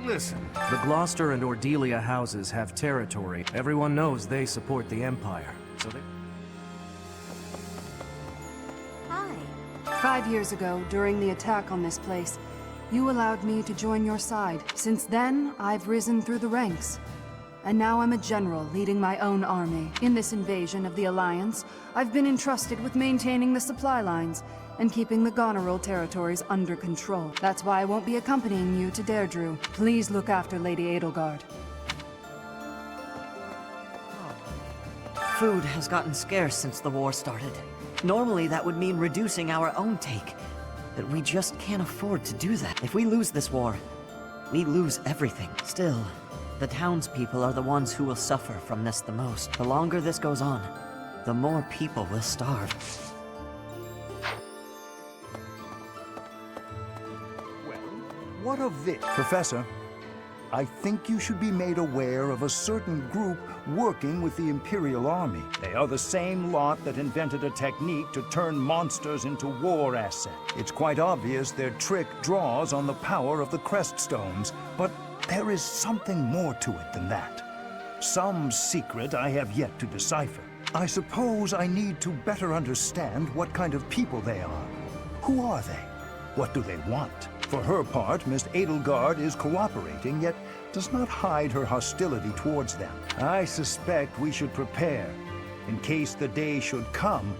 Listen. The Gloucester and Ordelia houses have territory. Everyone knows they support the Empire, so they... Hi. 5 years ago, during the attack on this place, you allowed me to join your side. Since then, I've risen through the ranks. and now I'm a general leading my own army. In this invasion of the Alliance, I've been entrusted with maintaining the supply lines and keeping the Goneril territories under control. That's why I won't be accompanying you to Deirdre. Please look after Lady Edelgard. Food has gotten scarce since the war started. Normally, that would mean reducing our own take. But we just can't afford to do that. If we lose this war, we lose everything. Still, the townspeople are the ones who will suffer from this the most. The longer this goes on, the more people will starve. What of this? Professor, I think you should be made aware of a certain group working with the Imperial Army. They are the same lot that invented a technique to turn monsters into war assets. It's quite obvious their trick draws on the power of the Creststones, but there is something more to it than that. Some secret I have yet to decipher. I suppose I need to better understand what kind of people they are. Who are they? What do they want? For her part, Miss Edelgard is cooperating, yet does not hide her hostility towards them. I suspect we should prepare, in case the day should come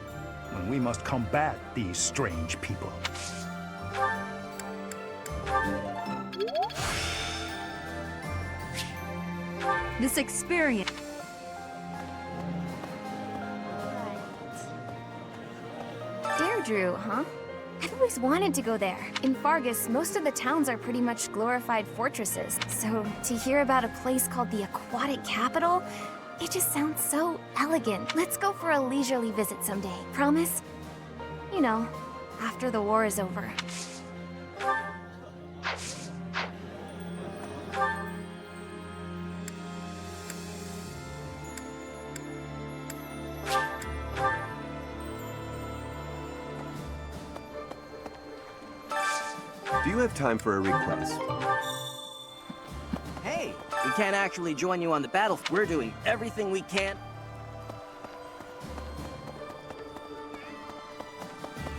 when we must combat these strange people. This experience... Deirdre, huh? I've always wanted to go there. In Fargus, most of the towns are pretty much glorified fortresses. So to hear about a place called the Aquatic Capital, it just sounds so elegant. Let's go for a leisurely visit someday. Promise? You know, after the war is over. Do you have time for a request? Hey, we can't actually join you on the battlefield. We're doing everything we can.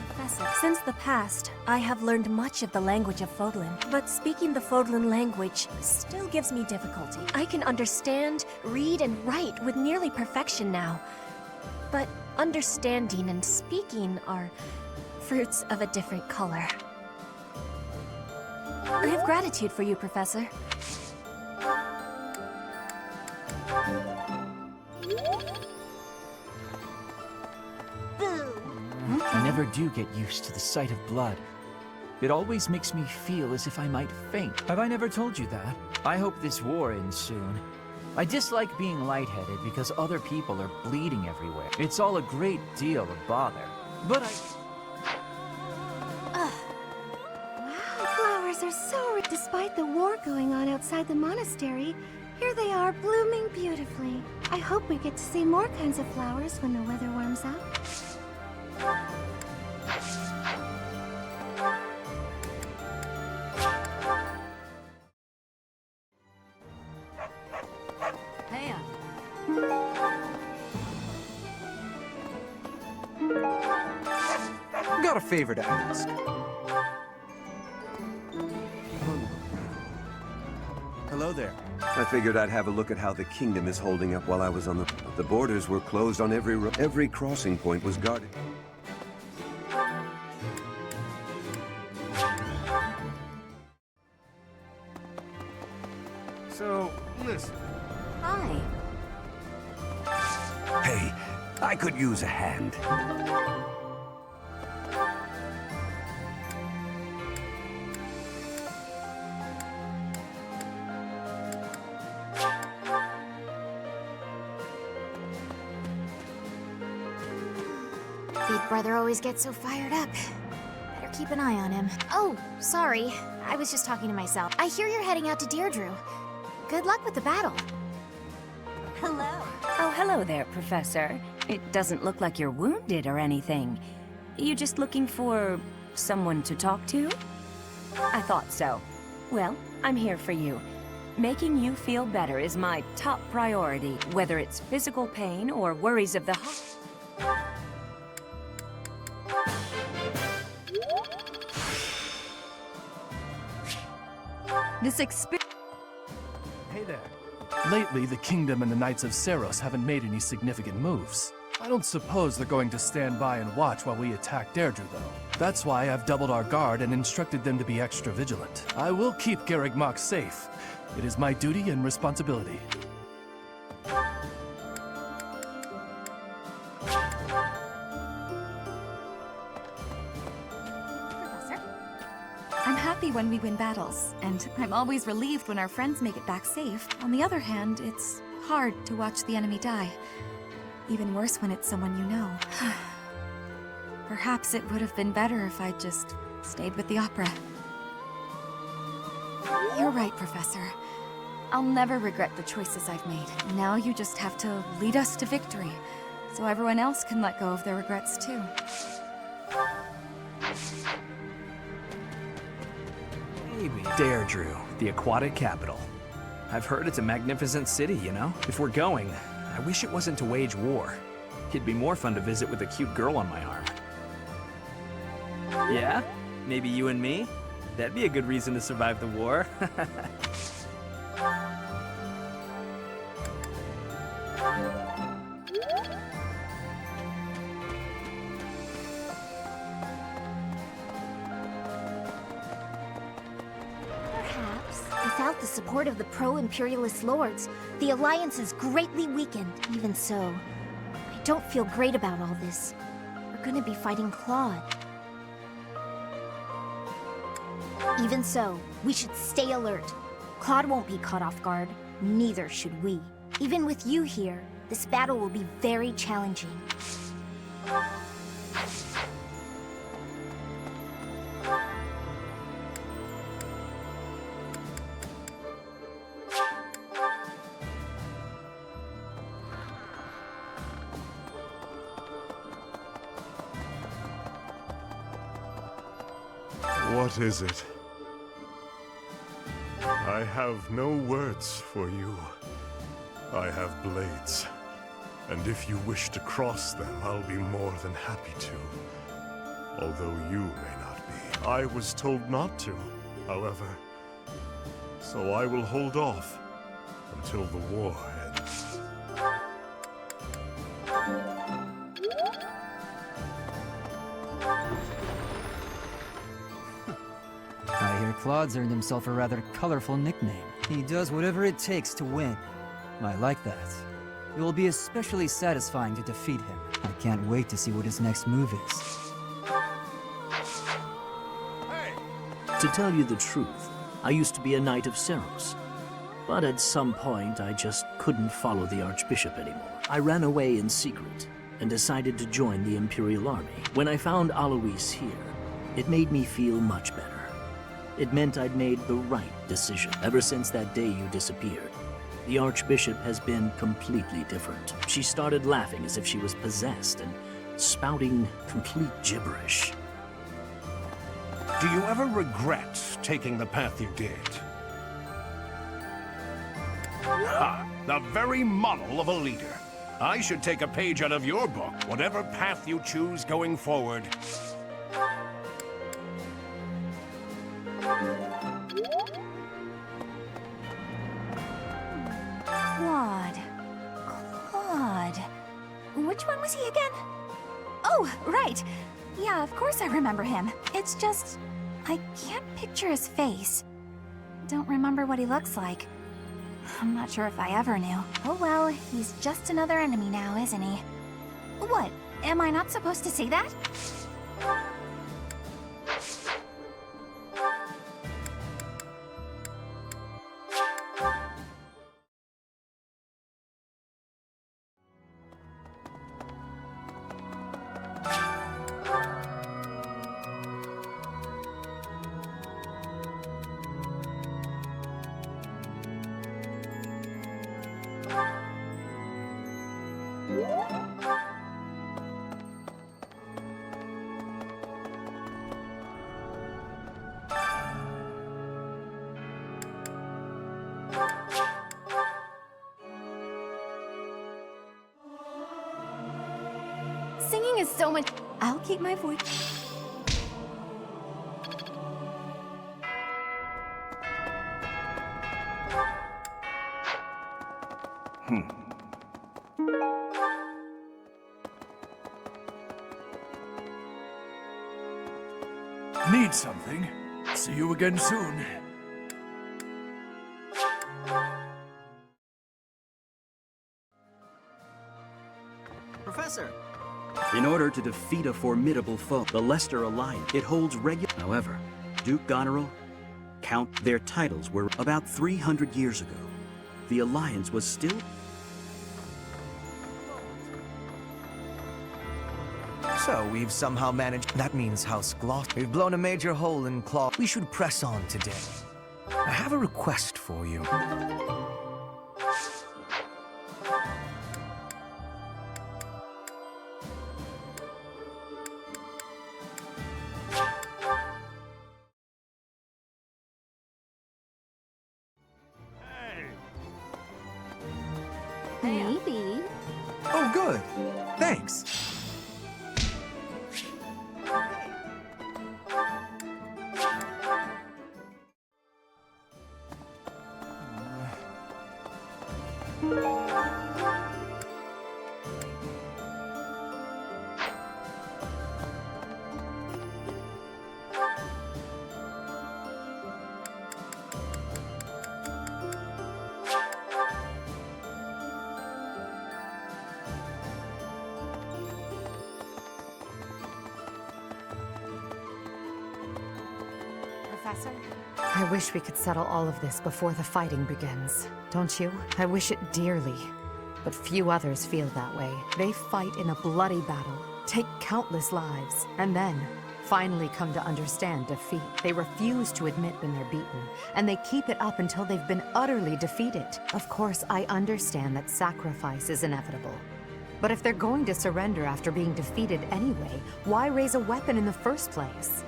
Professor, since the past, I have learned much of the language of Fodlan, but speaking the Fodlan language still gives me difficulty. I can understand, read, and write with nearly perfection now. But understanding and speaking are fruits of a different color. I have gratitude for you, Professor. I never do get used to the sight of blood. It always makes me feel as if I might faint. Have I never told you that? I hope this war ends soon. I dislike being lightheaded because other people are bleeding everywhere. It's all a great deal of bother. But Flowers are so rich. Despite the war going on outside the monastery, here they are blooming beautifully. I hope we get to see more kinds of flowers when the weather warms up. Got a favor to ask. Hello there. I figured I'd have a look at how the kingdom is holding up while I was on the... The borders were closed on every road. Every crossing point was guarded. So, listen. Hi. Hey, I could use a hand. Big brother always gets so fired up. Better keep an eye on him. Oh, sorry. I was just talking to myself. I hear you're heading out to Deirdre. Good luck with the battle. Hello. Oh, hello there, Professor. It doesn't look like you're wounded or anything. You just looking for someone to talk to? I thought so. Well, I'm here for you. Making you feel better is my top priority, whether it's physical pain or worries of the heart. This experience... Hey there. Lately, the Kingdom and the Knights of Seros haven't made any significant moves. I don't suppose they're going to stand by and watch while we attack Deirdre, though. That's why I've doubled our guard and instructed them to be extra vigilant. I will keep Garrick Mach safe. It is my duty and responsibility. I'm happy when we win battles, and I'm always relieved when our friends make it back safe. On the other hand, it's hard to watch the enemy die. Even worse when it's someone you know. Perhaps it would have been better if I'd just stayed with the opera. You're right, Professor. I'll never regret the choices I've made. Now you just have to lead us to victory, so everyone else can let go of their regrets too. Maybe. Deirdre, the aquatic capital. I've heard it's a magnificent city, you know? If we're going, I wish it wasn't to wage war. It'd be more fun to visit with a cute girl on my arm. Yeah? Maybe you and me? That'd be a good reason to survive the war. Perhaps, without the support of the pro-imperialist lords, the Alliance is greatly weakened. Even so, I don't feel great about all this. We're gonna be fighting Claude. Even so, we should stay alert. Claude won't be caught off guard, neither should we. Even with you here, this battle will be very challenging. What is it? I have no words for you. I have blades, and if you wish to cross them, I'll be more than happy to. Although you may not be. I was told not to, however. So I will hold off until the war ends. I hear Claude's earned himself a rather colorful nickname. He does whatever it takes to win. I like that. It will be especially satisfying to defeat him. I can't wait to see what his next move is. To tell you the truth, I used to be a Knight of Seros. But at some point, I just couldn't follow the Archbishop anymore. I ran away in secret and decided to join the Imperial Army. When I found Alois here, it made me feel much better. It meant I'd made the right decision. Ever since that day you disappeared, the Archbishop has been completely different. She started laughing as if she was possessed and spouting complete gibberish. Do you ever regret taking the path you did? Ha! The very model of a leader. I should take a page out of your book, whatever path you choose going forward. Claude. Claude. Which one was he again? Oh, right. Yeah, of course I remember him. It's just, I can't picture his face. Don't remember what he looks like. I'm not sure if I ever knew. Oh well, he's just another enemy now, isn't he? What? Am I not supposed to say that? Singing is so much. I'll keep my voice. Need something? See you again soon. Professor! In order to defeat a formidable foe, the Leicester Alliance, it holds regular. However, Duke Goneril, Count, their titles were about 300 years ago. The Alliance was still... So, we've somehow managed. That means House Gloucester. We've blown a major hole in Claw. We should press on today. I have a request for you. Maybe. Oh, good. Thanks. Professor? I wish we could settle all of this before the fighting begins. Don't you? I wish it dearly. But few others feel that way. They fight in a bloody battle, take countless lives, and then finally come to understand defeat. They refuse to admit when they're beaten, and they keep it up until they've been utterly defeated. Of course, I understand that sacrifice is inevitable. But if they're going to surrender after being defeated anyway, why raise a weapon in the first place?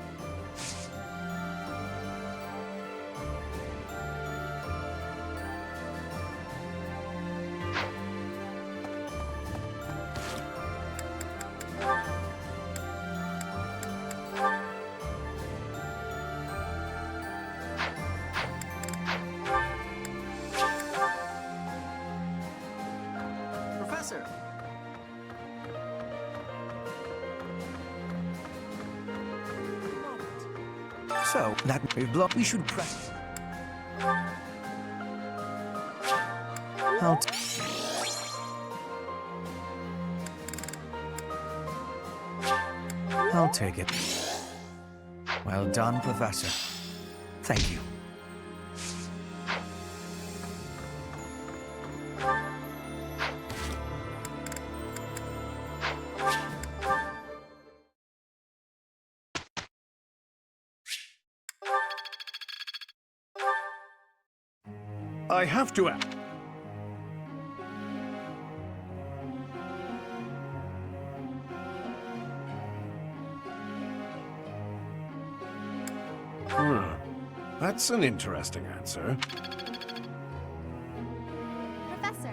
Professor! So, that we've blown. We should press. I'll take it. Well done, Professor. Thank you. I have to ask. That's an interesting answer. Professor.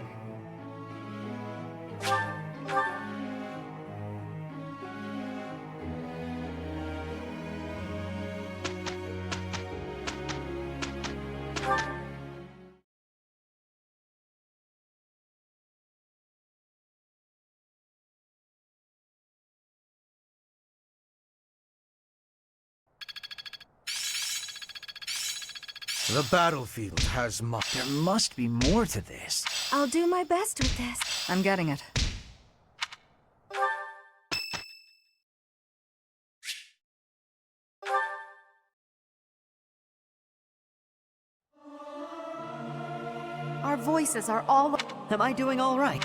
The battlefield has much. There must be more to this. I'll do my best with this. I'm getting it. Our voices are all... Am I doing all right?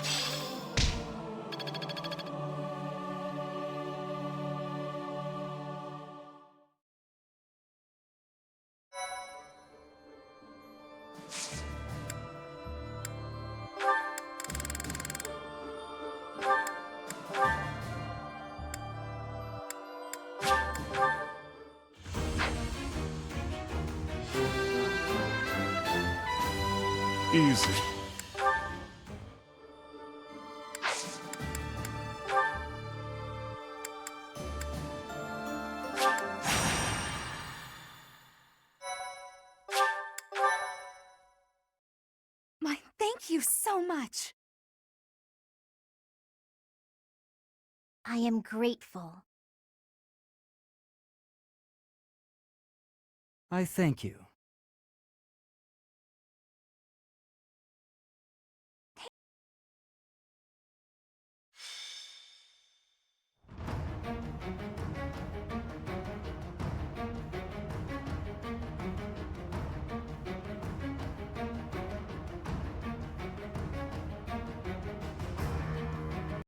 Easy. Thank you so much. I am grateful. I thank you.